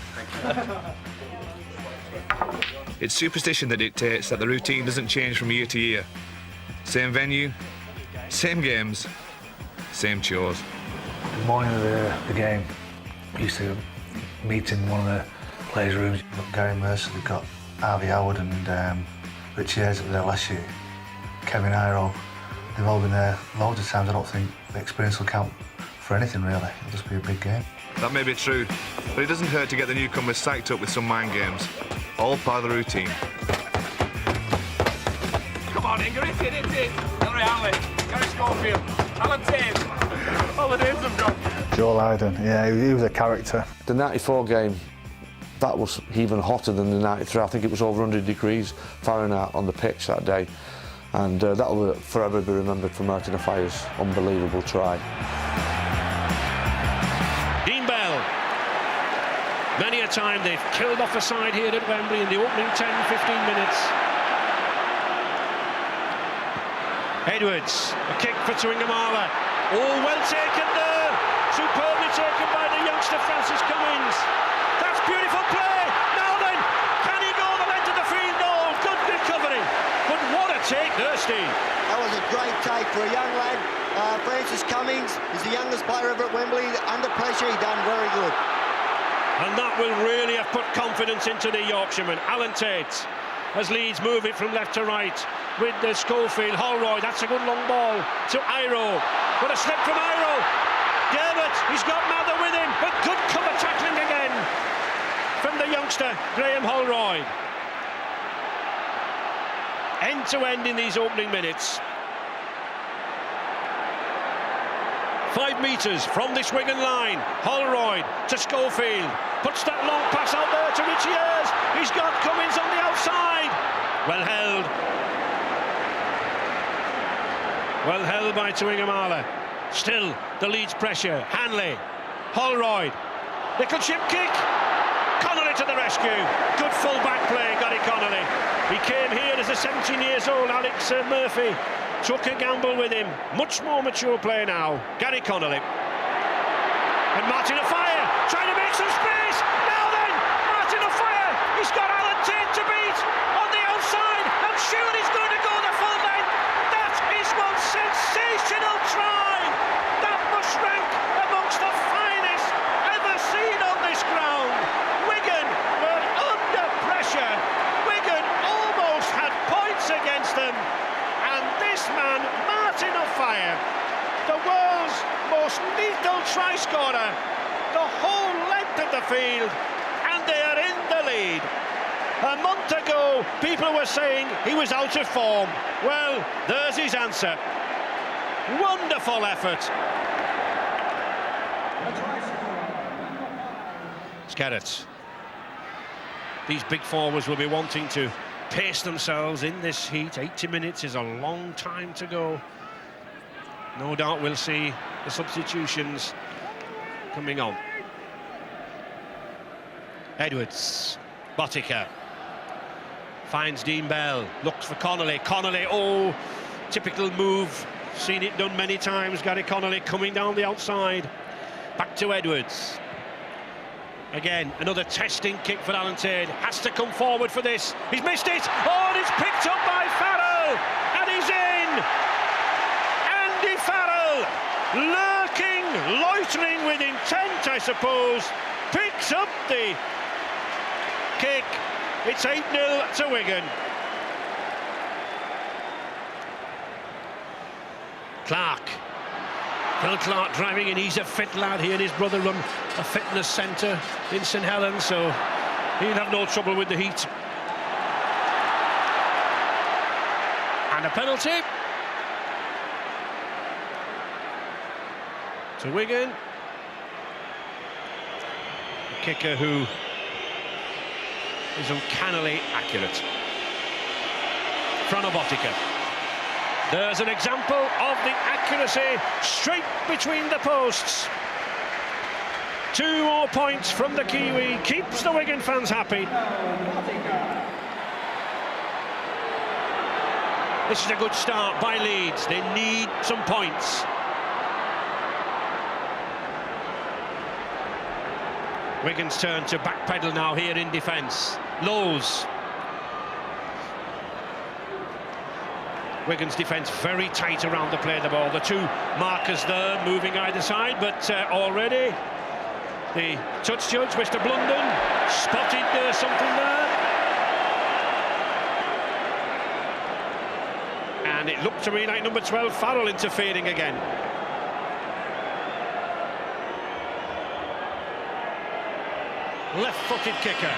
[SPEAKER 12] It's superstition that dictates that the routine doesn't change from year to year. Same venue, same games, same chores.
[SPEAKER 6] The morning of the game, we used to meet in one of the players' rooms. Gary Mercer, they've got Harvey Howard and Richie Hayes that were there last year. Kevin Iro, they've all been there loads of times. I don't think the experience will count for anything really. It'll just be a big game.
[SPEAKER 12] That may be true, but it doesn't hurt to get the newcomers psyched up with some mind games. All part of the routine.
[SPEAKER 4] Come on, Inger, it's it. Henry Hanley, Gary Schofield, Alan Tate. All the names have gone.
[SPEAKER 6] Joe Lydon, yeah, he was a character.
[SPEAKER 7] The 94 game, that was even hotter than the 93. I think it was over 100 degrees Fahrenheit on the pitch that day. And that will forever be remembered for Martin Offiah's unbelievable try.
[SPEAKER 4] Dean Bell. Many a time they've killed off a side here at Wembley in the opening 10-15 minutes. Edwards, a kick for Twigamala. Oh, well taken there. Superbly taken by the youngster Francis Cummings. That's beautiful play. Now then, can he go the length of the field? No, good recovery. But what a take there, Steve.
[SPEAKER 19] That was a great take for a young lad. Francis Cummings is the youngest player ever at Wembley. Under pressure, he done very good.
[SPEAKER 4] And that will really have put confidence into the Yorkshireman. Alan Tate, as Leeds move it from left to right with the Schofield. Holroyd, that's a good long ball to Iro. What a slip from Iro. Dermott, he's got Mather with him, but good cover tackling again from the youngster, Graham Holroyd. End to end in these opening minutes. 5 metres from this Wigan line. Holroyd to Schofield. Puts that long pass out there to Richie Ayres. He's got Cummings on the outside. Well held. Well held by Twigamala. Still the Leeds pressure. Hanley. Holroyd. Little chip kick. Connolly to the rescue. Good full back play, Gary Connolly. He came here as a 17 years old Alex Murphy. Took a gamble with him. Much more mature player now. Gary Connolly. And Martin Offiah trying to make some space. Now then, Martin Offiah. He's got Alan Tate to beat on the outside. I'm sure he's going to go the full length. That is one sensational try. That must rank amongst the finest ever seen on this ground. Wigan were under pressure. Wigan almost had points against them. And this man, Martin Offiah, the world's most lethal try scorer, the whole length of the field, and they are in the lead. A month ago, people were saying he was out of form. Well, there's his answer. Wonderful effort. Skerrett. These big forwards will be wanting to pace themselves in this heat. 80 minutes is a long time to go. No doubt we'll see the substitutions coming on. Edwards, Botica finds Dean Bell, looks for Connolly. Connolly, oh, typical move. Seen it done many times. Gary Connolly coming down the outside. Back to Edwards. Again, another testing kick for Alan Tate. Has to come forward for this. He's missed it. Oh, and it's picked up by Farrell. And he's in. And Andy Farrell, lurking, loitering with intent, I suppose, picks up the kick. It's 8-0 to Wigan. Clark. Phil Clark driving in. He's a fit lad. He and his brother run a fitness centre in St Helens, so he'll have no trouble with the heat. And a penalty to Wigan. A kicker who is uncannily accurate. Botica. There's an example of the accuracy straight between the posts. 2 more points from the Kiwi, keeps the Wigan fans happy. This is a good start by Leeds. They need some points. Wigan's turn to backpedal now here in defence. Lowe's. Wigan's defence very tight around the play of the ball. The 2 markers there moving either side, but already the touch judge, Mr. Blunden, spotted something there. And it looked to me like number 12, Farrell, interfering again. Left-footed kicker.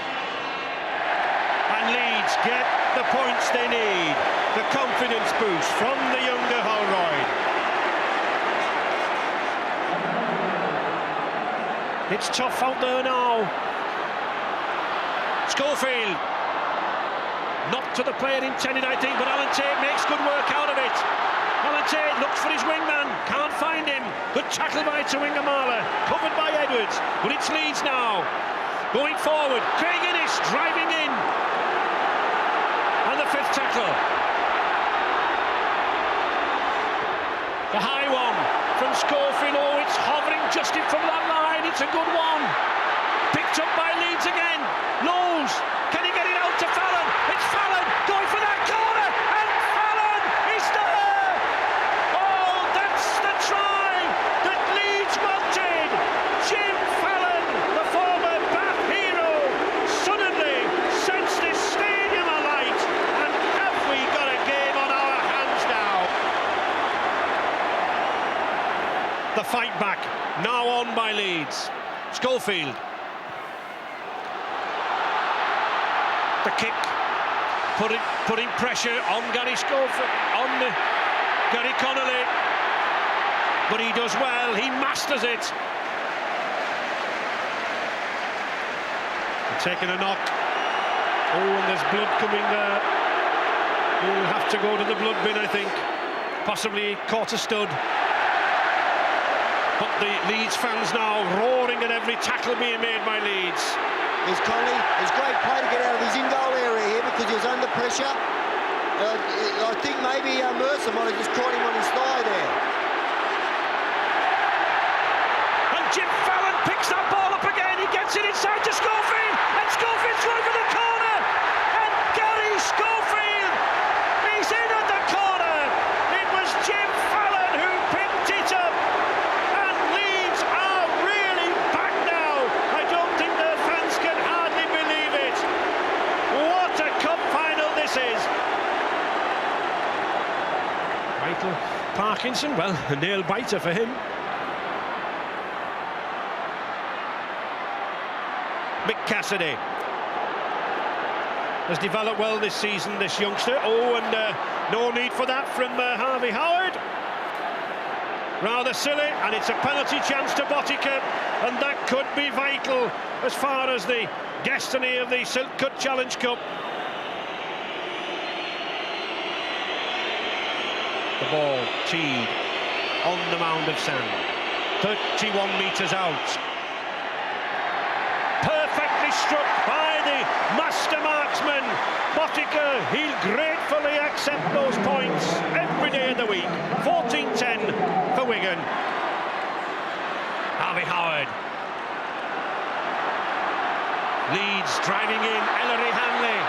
[SPEAKER 4] And Leeds get the points they need. The confidence boost from the younger Holroyd. It's tough out there now. Schofield. Not to the player intended, I think, but Alan Tate makes good work out of it. Alan Tate looks for his wingman, can't find him. Good tackle by Tuingamala, covered by Edwards, but it's Leeds now. Going forward, Craig Innes driving in. And the 5th tackle. The high one from Schofield. Oh, it's hovering just in front of that line. It's a good one. Picked up by Leeds again. Knowles, can he get it out to Fallon? It's Fallon going for that corner, and Fallon is there. Oh, that's the try that Leeds wanted. Jim Fallon, the former Bath hero, suddenly sets this stadium alight. And have we got a game on our hands now? The fight back now on by Leeds. Schofield. The kick, putting pressure on Gary Schofield, on Gary Connolly, but he does well, he masters it. Taking a knock. Oh, and there's blood coming there. He'll have to go to the blood bin, I think. Possibly caught a stud. But the Leeds fans now roaring at every tackle being made by Leeds.
[SPEAKER 19] There's Connolly. It's great play to get out of his in-goal area here because he was under pressure. I think maybe Mercer might have just caught him on his thigh there.
[SPEAKER 4] And Jim Fallon picks that ball up again. He gets it inside to Schofield, and Schofield's going for the corner. And Gary Schofield, he's in at the corner. It was Jim Fallon who picked it up. And Leeds are really back now. I don't think their fans can hardly believe it. What a cup final this is. Michael Parkinson, well, a nail biter for him. Mick Cassidy has developed well this season, this youngster. Oh, and no need for that from Harvey Howard. Rather silly, and it's a penalty chance to Botica, and that could be vital as far as the destiny of the Silk Cut Challenge Cup. The ball teed on the mound of sand, 31 metres out. Perfectly struck by the master marksman. Botica, he'll gratefully accept those points every day of the week. 14-10 for Wigan. Harvey Howard. Leeds driving in. Ellery Hanley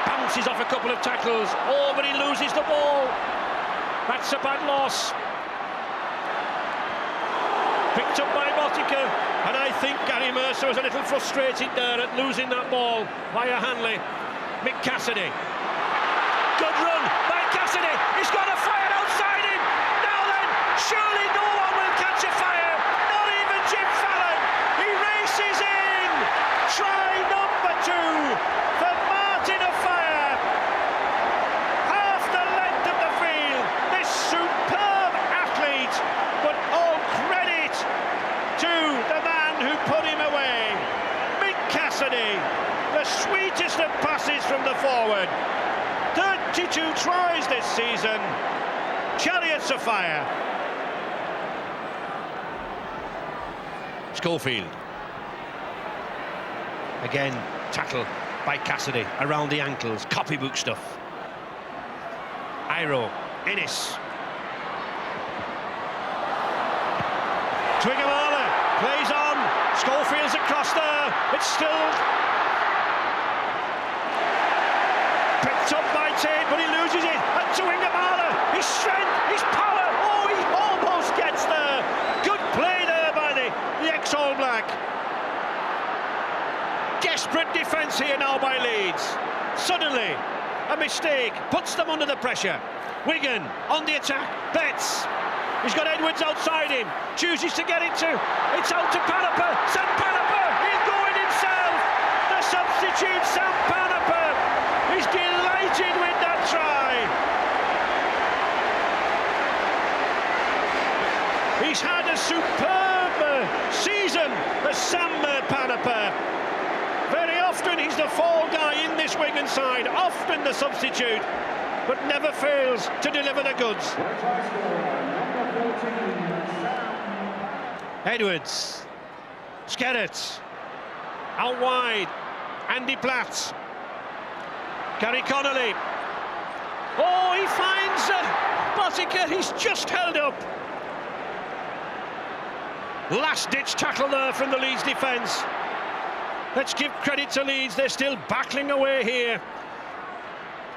[SPEAKER 4] bounces off a couple of tackles. Oh, but he loses the ball. That's a bad loss. Picked up by Botica, and I think Gary Mercer was a little frustrated there at losing that ball via Hanley. Mick Cassidy. Good run by Cassidy. He's got a fire outside him. Now then, surely no one will catch a fire. Not even Jim Fallon. He races in. Try number 2 for Martin of Fire. Half the length of the field. This superb athlete, but all credit to the man who put him away. Mick Cassidy, the sweetest of passes from the forward. 32 tries this season. Chariots of Fire. Schofield. Again, tackle by Cassidy around the ankles. Copybook stuff. Iro. Innes. Twiggamala plays on. Schofield's across there. It's still picked up by Tate, but he loses it. And Twiggamala, his strength, his power. Oh, he almost gets there. Good play there by the ex-All Black. Desperate defence here now by Leeds. Suddenly, a mistake puts them under the pressure. Wigan on the attack. Betts. He's got Edwards outside him. Chooses to get it to. It's out to Panapa. Sam Panapa. He's going himself. The substitute Sam Panapa. He's delighted with that try. He's had a superb season as Sam Panapa. Very often he's the fall guy in this Wigan side, often the substitute, but never fails to deliver the goods. Edwards, Skerrett, out wide, Andy Platt, Gary Connolly. Oh, he finds Botica, he's just held up. Last-ditch tackle there from the Leeds defence. Let's give credit to Leeds, they're still battling away here.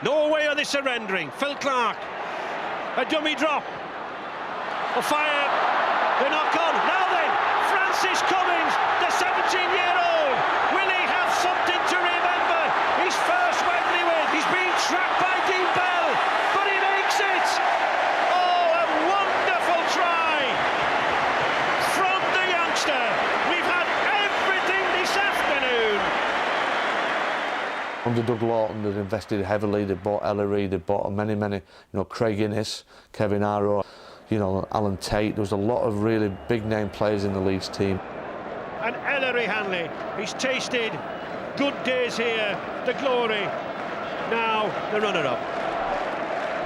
[SPEAKER 4] No way are they surrendering. Phil Clark, a dummy drop. A fire, they're not gone. Now then, Francis Cummings, the 17-year-old. Will he have something to remember? His first Wembley win. He's being tracked by Dean Bell, but he makes it. Oh, a wonderful try from the youngster. We've had everything this afternoon.
[SPEAKER 7] Under Doug Lawton, they'd invested heavily. They bought Ellery, they bought many, Craig Innes, Kevin Arrow, Alan Tate. There was a lot of really big-name players in the Leeds team.
[SPEAKER 4] And Ellery Hanley, he's tasted good days here, the glory. Now the runner-up.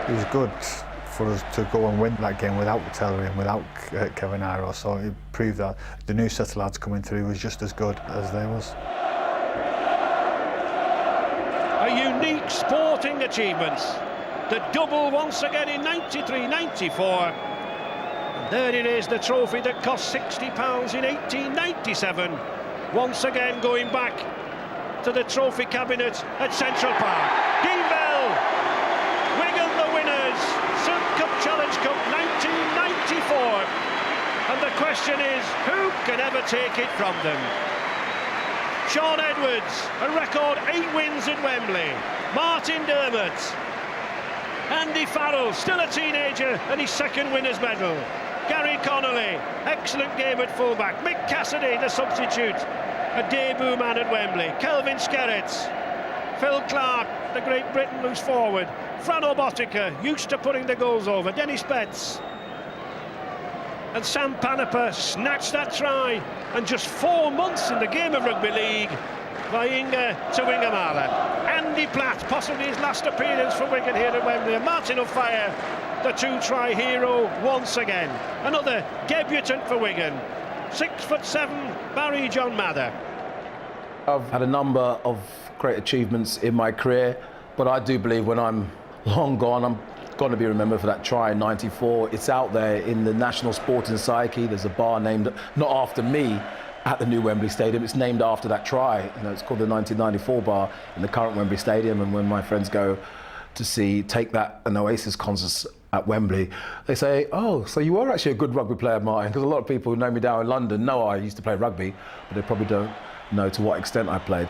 [SPEAKER 6] It was good for us to go and win that game without Ellery and without Kevin Arrow, so it proved that the new set of lads coming through was just as good as they was.
[SPEAKER 4] A unique sporting achievement. The double once again in 93-94. And there it is, the trophy that cost £60 in 1897. Once again going back to the trophy cabinet at Central Park. Dean Bell, Wigan the winners, Silk Cup Challenge Cup 1994. And the question is, who can ever take it from them? Sean Edwards, a record 8 wins at Wembley. Martin Dermott. Andy Farrell, still a teenager, and his second winner's medal. Gary Connolly, excellent game at fullback. Mick Cassidy, the substitute, a debut man at Wembley. Kelvin Skerrett, Phil Clark, the Great Britain loose forward. Fran Botica, used to putting the goals over. Dennis Betts. And Sam Panapa snatched that try, and just 4 months in the game of rugby league by Inga to Wingamala. Andy Platt, possibly his last appearance for Wigan here at Wembley. And Martin of Fire, the 2-try hero once again. Another debutant for Wigan. 6'7", Barry John Mather.
[SPEAKER 1] I've had a number of great achievements in my career, but I do believe when I'm long gone, I'm going to be remembered for that try in '94. It's out there in the national sporting psyche. There's a bar named, not after me, at the new Wembley Stadium. It's named after that try. It's called the 1994 bar in the current Wembley Stadium. And when my friends go to take that an Oasis concert at Wembley, they say, oh, so you are actually a good rugby player, Martin, because a lot of people who know me down in London know I used to play rugby, but they probably don't know to what extent I played.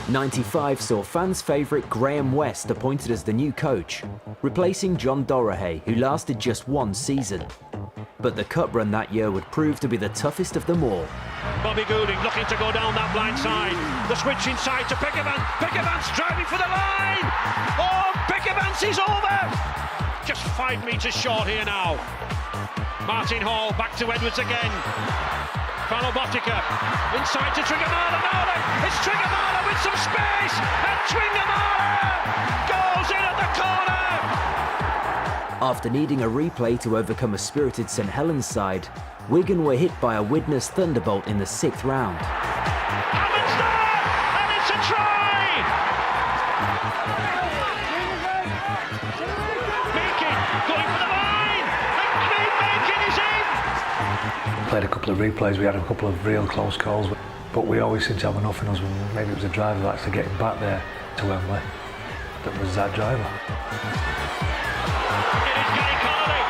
[SPEAKER 9] '95 saw fans' favourite Graham West appointed as the new coach, replacing John Dorahay, who lasted just one season. But the cup run that year would prove to be the toughest of them all.
[SPEAKER 4] Bobby Goulding looking to go down that blind side. The switch inside to Pickavant. Pickavant's driving for the line. Oh, Pickavant is over. Just 5 metres short here now. Martin Hall back to Edwards again. Falobotica inside to Trigamala. It's Trigamala with some space, and Trigamala goes in at the corner.
[SPEAKER 9] After needing a replay to overcome a spirited St Helens side, Wigan were hit by a Widnes thunderbolt in the 6th round.
[SPEAKER 4] Hammond's there, and it's a try. Macon going for the line, and Craig Macon is in.
[SPEAKER 6] Played a couple of replays, we had a couple of real close calls, but we always seemed to have enough in us. Maybe it was the driver that actually getting back there to Wembley that was that driver.
[SPEAKER 4] It is Gary Connolly.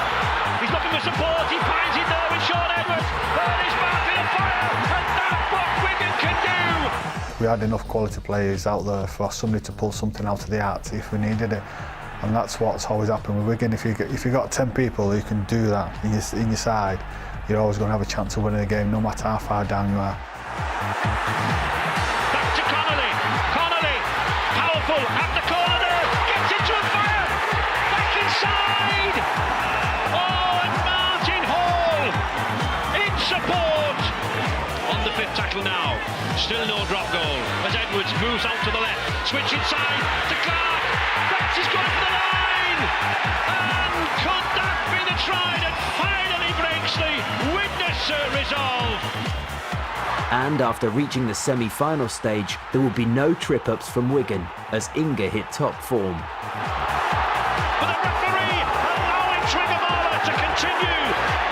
[SPEAKER 4] He's looking for support. He finds it there with Sean Edwards. There is Martin on fire, and that's what Wigan can do.
[SPEAKER 20] We had enough quality players out there for somebody to pull something out of the hat if we needed it. And that's what's always happened with Wigan. If you've got 10 people who can do that in your side, you're always going to have a chance of winning the game, no matter how far down you are.
[SPEAKER 4] Back to Connolly. Connolly, powerful at the corner, gets into a fire. Back inside. Oh, and Martin Hall in support on the 5th tackle now. Still no drop goal as Edwards moves out to the left. Switch inside to Clark. Betts is going for the line. And could that be the try that finally breaks the Widnes resolve?
[SPEAKER 9] And after reaching the semi-final stage, there would be no trip-ups from Wigan as Inga hit top form.
[SPEAKER 4] But the referee allowing Trigamala to continue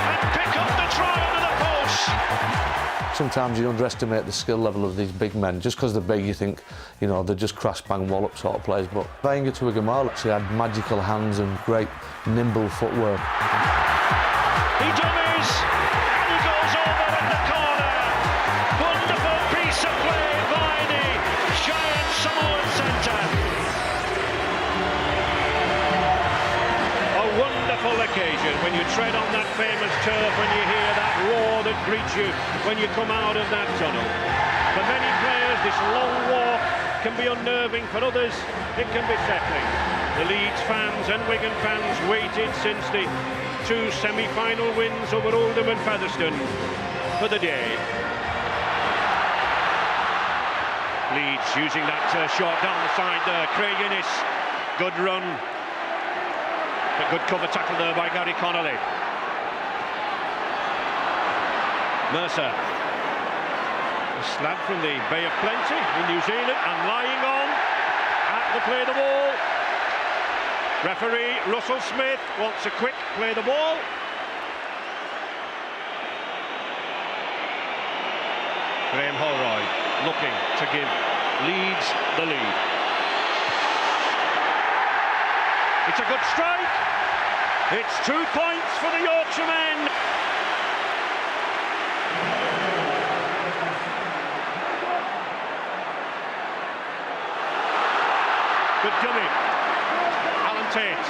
[SPEAKER 4] and pick up the try under the post.
[SPEAKER 7] Sometimes you underestimate the skill level of these big men. Just because they're big, you think, you know, they're just crash bang wallop sort of players. But Inga Trigamala actually had magical hands and great nimble footwork.
[SPEAKER 4] He dummies and he goes over at the corner. Wonderful piece of play by the giant Samoan centre. A wonderful occasion when you tread on that famous turf, when you hear that roar that greets you when you come out of that tunnel. For many players, this long walk can be unnerving. For others, it can be settling. The Leeds fans and Wigan fans waited since the 2 semi-final wins over Oldham and Featherstone for the day. Leeds using that shot down the side there. Craig Innes, good run. A good cover tackle there by Gary Connolly. Mercer, a slab from the Bay of Plenty in New Zealand and lying on at the play the ball. Referee Russell Smith wants a quick play the ball. Graham Holroyd looking to give Leeds the lead. It's a good strike. It's 2 points for the Yorkshiremen. Good dummy. Alan Tate.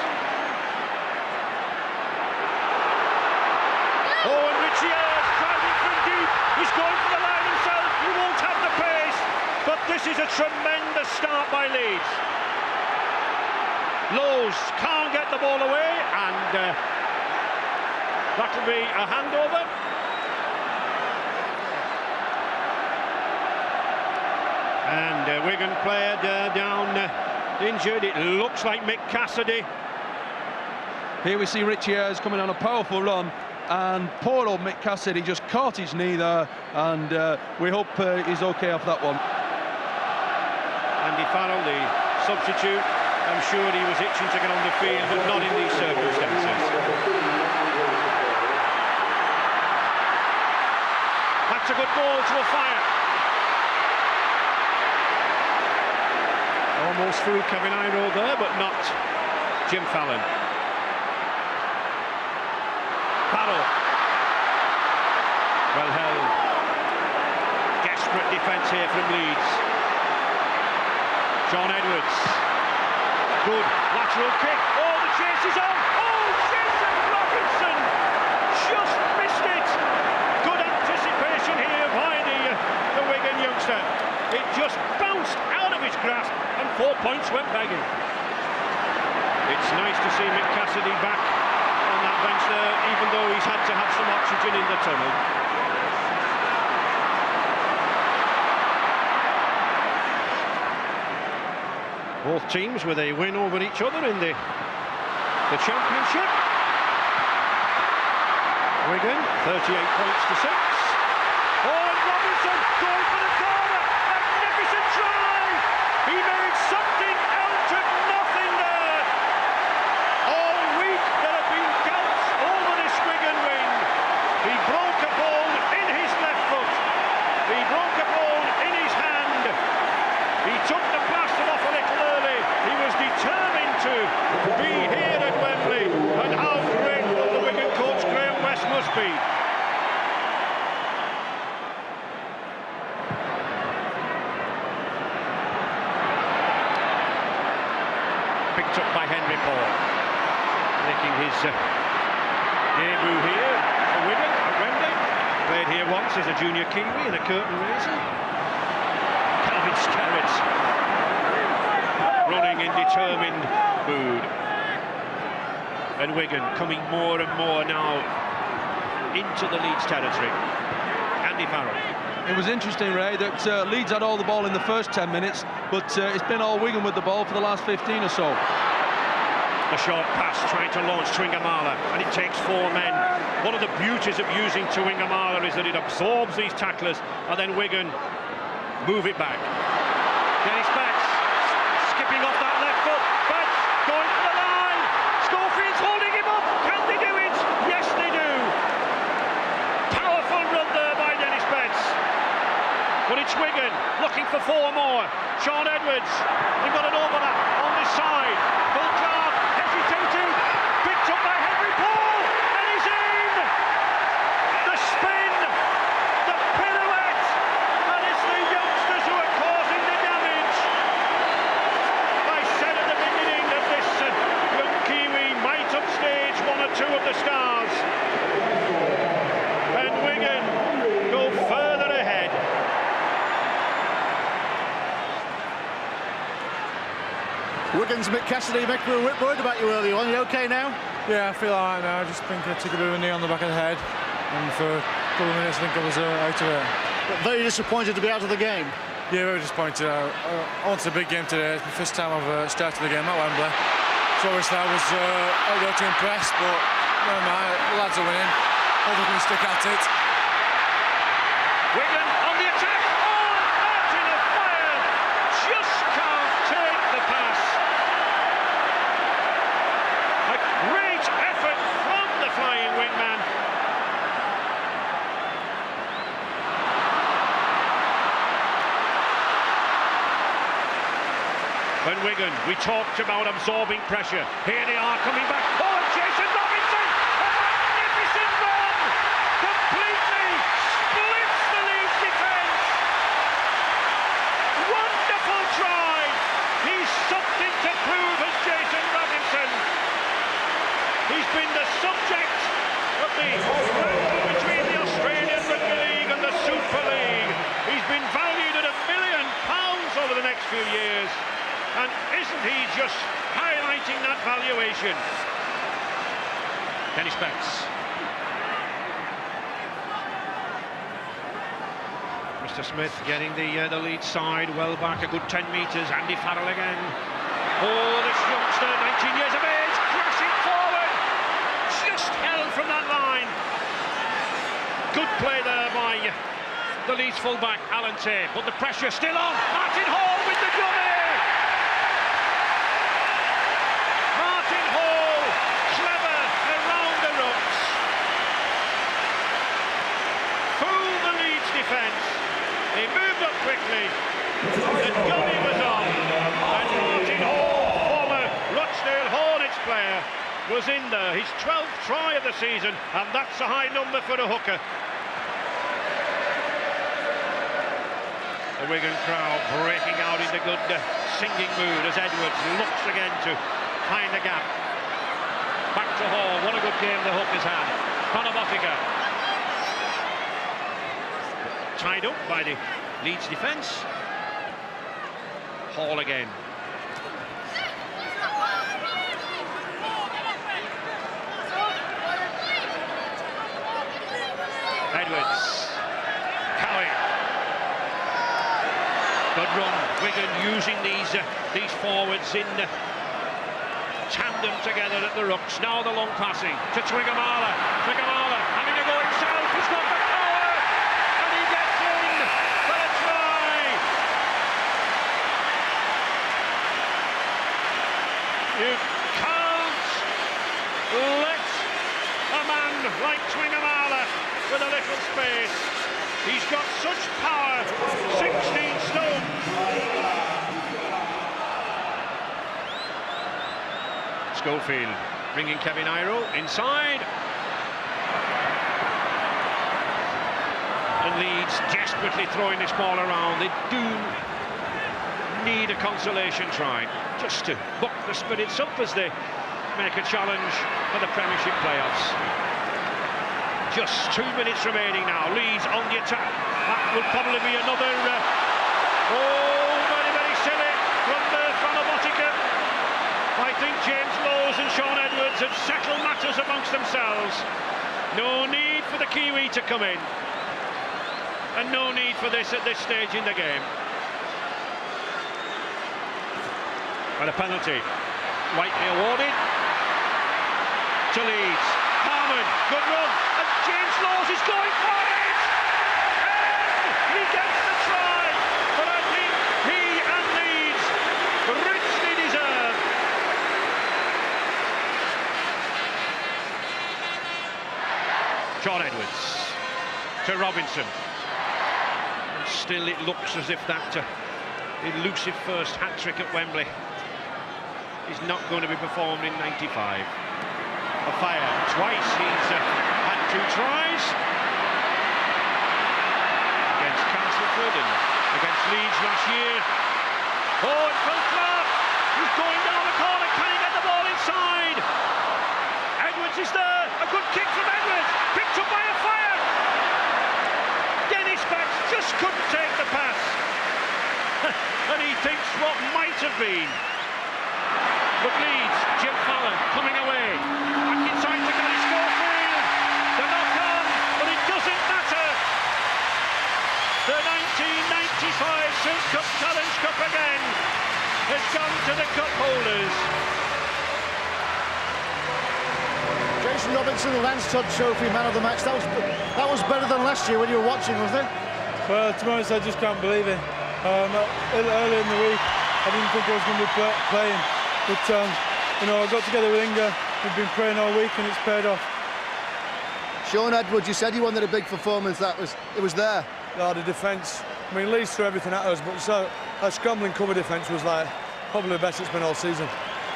[SPEAKER 4] Oh, and Richie Ayres driving from deep. He's going for the line himself. He won't have the pace. But this is a tremendous start by Leeds. Lowe's can't get the ball away, and that'll be a handover. And Wigan player down injured. It looks like Mick Cassidy.
[SPEAKER 21] Here we see Richie Ayres coming on a powerful run, and poor old Mick Cassidy just caught his knee there, and we hope he's okay off that one.
[SPEAKER 4] Andy Farrell, the substitute, I'm sure he was itching to get on the field, but not in these circumstances. a good ball to a fire. Almost through Kevin Iro there, but not Jim Fallon. Barrow. Well held. Desperate defence here from Leeds. John Edwards. Good lateral kick. Oh, the chase is on. Oh, Jason Robinson just missed it. Good anticipation here by the Wigan youngster. It just bounced out of his grasp and 4 points went begging. It's nice to see Mick Cassidy back on that bench there, even though he's had to have some oxygen in the tunnel. Both teams with a win over each other in the championship. Wigan 38 points to 6. Oh, and Robinson going for the corner. Magnificent try. He made something out of nothing there. All week there have been doubts over this Wigan win. He broke a ball in his left foot. He broke a ball in his hand. He took the plaster off a little early. He was determined to be here at Wembley. And how grateful the Wigan coach Graham West must be. Picked up by Henry Paul, making his debut here for Wigan at Wembley. Played here once as a junior Kiwi in a curtain raiser. Calvin Skerritt running in determined mood. And Wigan coming more and more now into the Leeds territory. Andy Farrell.
[SPEAKER 21] It was interesting, Ray, that Leeds had all the ball in the first 10 minutes, but it's been all Wigan with the ball for the last 15 or so.
[SPEAKER 4] The short pass trying to launch Twingamala, and it takes 4 men. One of the beauties of using Twingamala is that it absorbs these tacklers, and then Wigan move it back. Dennis Betts skipping off that left foot. Betts going for the line. Schofield's holding him up. Can they do it? Yes, they do. Powerful run there by Dennis Betts. But it's Wigan looking for 4 more. Sean Edwards. They've got an overlap on this side. Bulgard hesitating. Picked up by Henry Paul. And he's in. The spin. The pirouette. And it's the youngsters who are causing the damage. I said at the beginning that this young Kiwi might upstage 1 or 2 of the stars. And Wigan go further ahead.
[SPEAKER 2] Wigan's Mick Cassidy. Mick, we were a bit worried about you earlier on. Are you okay now?
[SPEAKER 22] Yeah, I feel alright now. I just think I took a bit of a knee on the back of the head, and for a couple of minutes I think I was out of it.
[SPEAKER 2] But very disappointed to be out of the game.
[SPEAKER 22] Yeah, very disappointed. I wanted a big game today. It's the first time I've started the game at Wembley. So obviously I was out there to impress, but never mind, the lads are winning. Hope we can stick at it.
[SPEAKER 4] Wigan on the attack. Oh, Martin of fire. Just can't take the pass. A great effort from the flying wingman. And Wigan, we talked about absorbing pressure. Here they are coming back. Oh, and Jason Robinson! A magnificent run! Completely splits the Leeds defence. Wonderful try. He's something to prove as Jason Robinson. He's been the subject of the battle between the Australian Rugby League and the Super League. He's been valued at £1 million over the next few years. And isn't he just highlighting that valuation? Dennis Betts. Mr. Smith getting the lead side well back, a good 10 metres. Andy Farrell again. Oh, this youngster, 19 years of age, crashing forward. Just held from that line. Good play there by the Leeds fullback, Alan Tay. But the pressure still on. Martin Hall with the dummy. the season, and that's a high number for a hooker. The Wigan crowd breaking out into good singing mood as Edwards looks again to find the gap. Back to Hall. What a good game the hook has had. Botica tied up by the Leeds defence. Hall again. Edwards. Cowie. Good run. Wigan using these forwards in tandem together at the rucks. Now the long passing to Twigamala. Twigamala having to go himself. He's got the power and he gets in for a try. You can't let a man like Twigamala with a little space. He's got such power, 16 stone. Schofield bringing Kevin Iro inside. And Leeds desperately throwing this ball around. They do need a consolation try, just to buck the spirits up as they make a challenge for the Premiership playoffs. Just 2 minutes remaining now. Leeds on the attack. That will probably be another. Very, very silly from Botica. I think James Lowes and Sean Edwards have settled matters amongst themselves. No need for the Kiwi to come in. And no need for this at this stage in the game. And a penalty. Rightly awarded to Leeds. Harman, good run. James Lawes is going for it! And he gets the try! But I think he and Leeds richly deserve. Sean Edwards to Robinson. And still it looks as if that elusive first hat-trick at Wembley is not going to be performed in '95. A fire twice, he's had 2 tries against Castleford and against Leeds last year. Oh, and Phil Clark, he's going down the corner, can he get the ball inside? Edwards is there, a good kick from Edwards, picked up by a fire. Dennis Betts just couldn't take the pass. And he thinks what might have been. But Leeds, Jim Fallon coming away. Back inside to Gary Schofield. The knock on, but it doesn't matter. The 1995 Silk Cup Challenge Cup again has gone to the cup holders.
[SPEAKER 2] Jason Robinson, the Lance Todd Trophy Man of the Match. That was better than last year when you were watching, wasn't it?
[SPEAKER 14] Well, to be honest, I just can't believe it. Earlier in the week, I didn't think I was going to be playing. But, you know, I got together with Inga, we've been praying all week and it's paid off.
[SPEAKER 15] Sean Edwards, you said you wanted a big performance, it was there.
[SPEAKER 14] Yeah, the defence, I mean, Leeds threw everything at us, but so our scrambling cover defence was like probably the best it's been all season.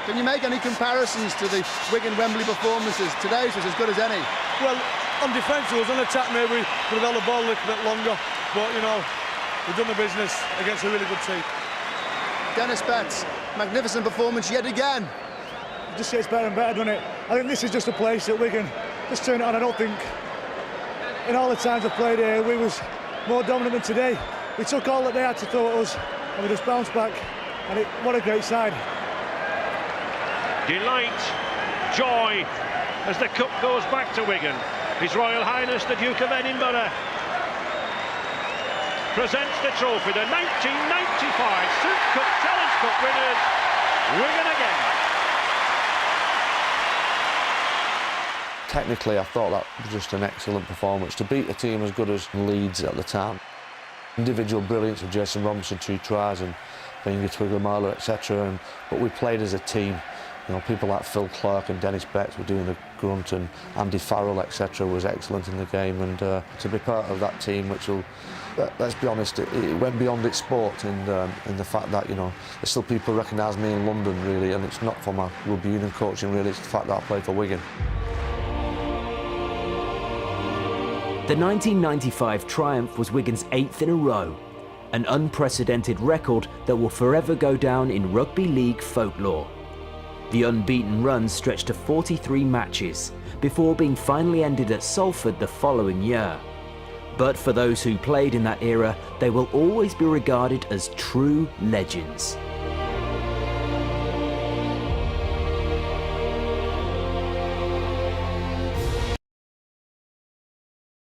[SPEAKER 15] Can you make any comparisons to the Wigan Wembley performances? Today's was as good as any.
[SPEAKER 14] Well, on defence, it was on attack, maybe we could have held the ball a little bit longer, but, you know, we've done the business against a really good team.
[SPEAKER 15] Dennis Betts, magnificent performance yet again.
[SPEAKER 14] It just gets better and better, doesn't it? I think this is just a place that Wigan just turn it on. I don't think in all the times I've played here we was more dominant than today. We took all that they had to throw at us and we just bounced back, and what a great side.
[SPEAKER 4] Delight, joy as the cup goes back to Wigan. His Royal Highness the Duke of Edinburgh presents the trophy, the 1995 Silk Cup Challenge Cup winners, Wigan again.
[SPEAKER 7] Technically, I thought that was just an excellent performance. To beat a team as good as Leeds at the time. Individual brilliance of Jason Robinson, 2 tries, and Inga Twigamala, etc. But we played as a team. You know, people like Phil Clark and Dennis Betts were doing the grunt, and Andy Farrell, etc. was excellent in the game. And to be part of that team, which will, let's be honest, it went beyond its sport in the fact that, you know, there's still people recognise me in London, really, and it's not for my rugby union coaching, really, it's the fact that I played for Wigan.
[SPEAKER 9] The 1995 triumph was Wigan's 8th in a row, an unprecedented record that will forever go down in rugby league folklore. The unbeaten run stretched to 43 matches before being finally ended at Salford the following year. But for those who played in that era, they will always be regarded as true legends.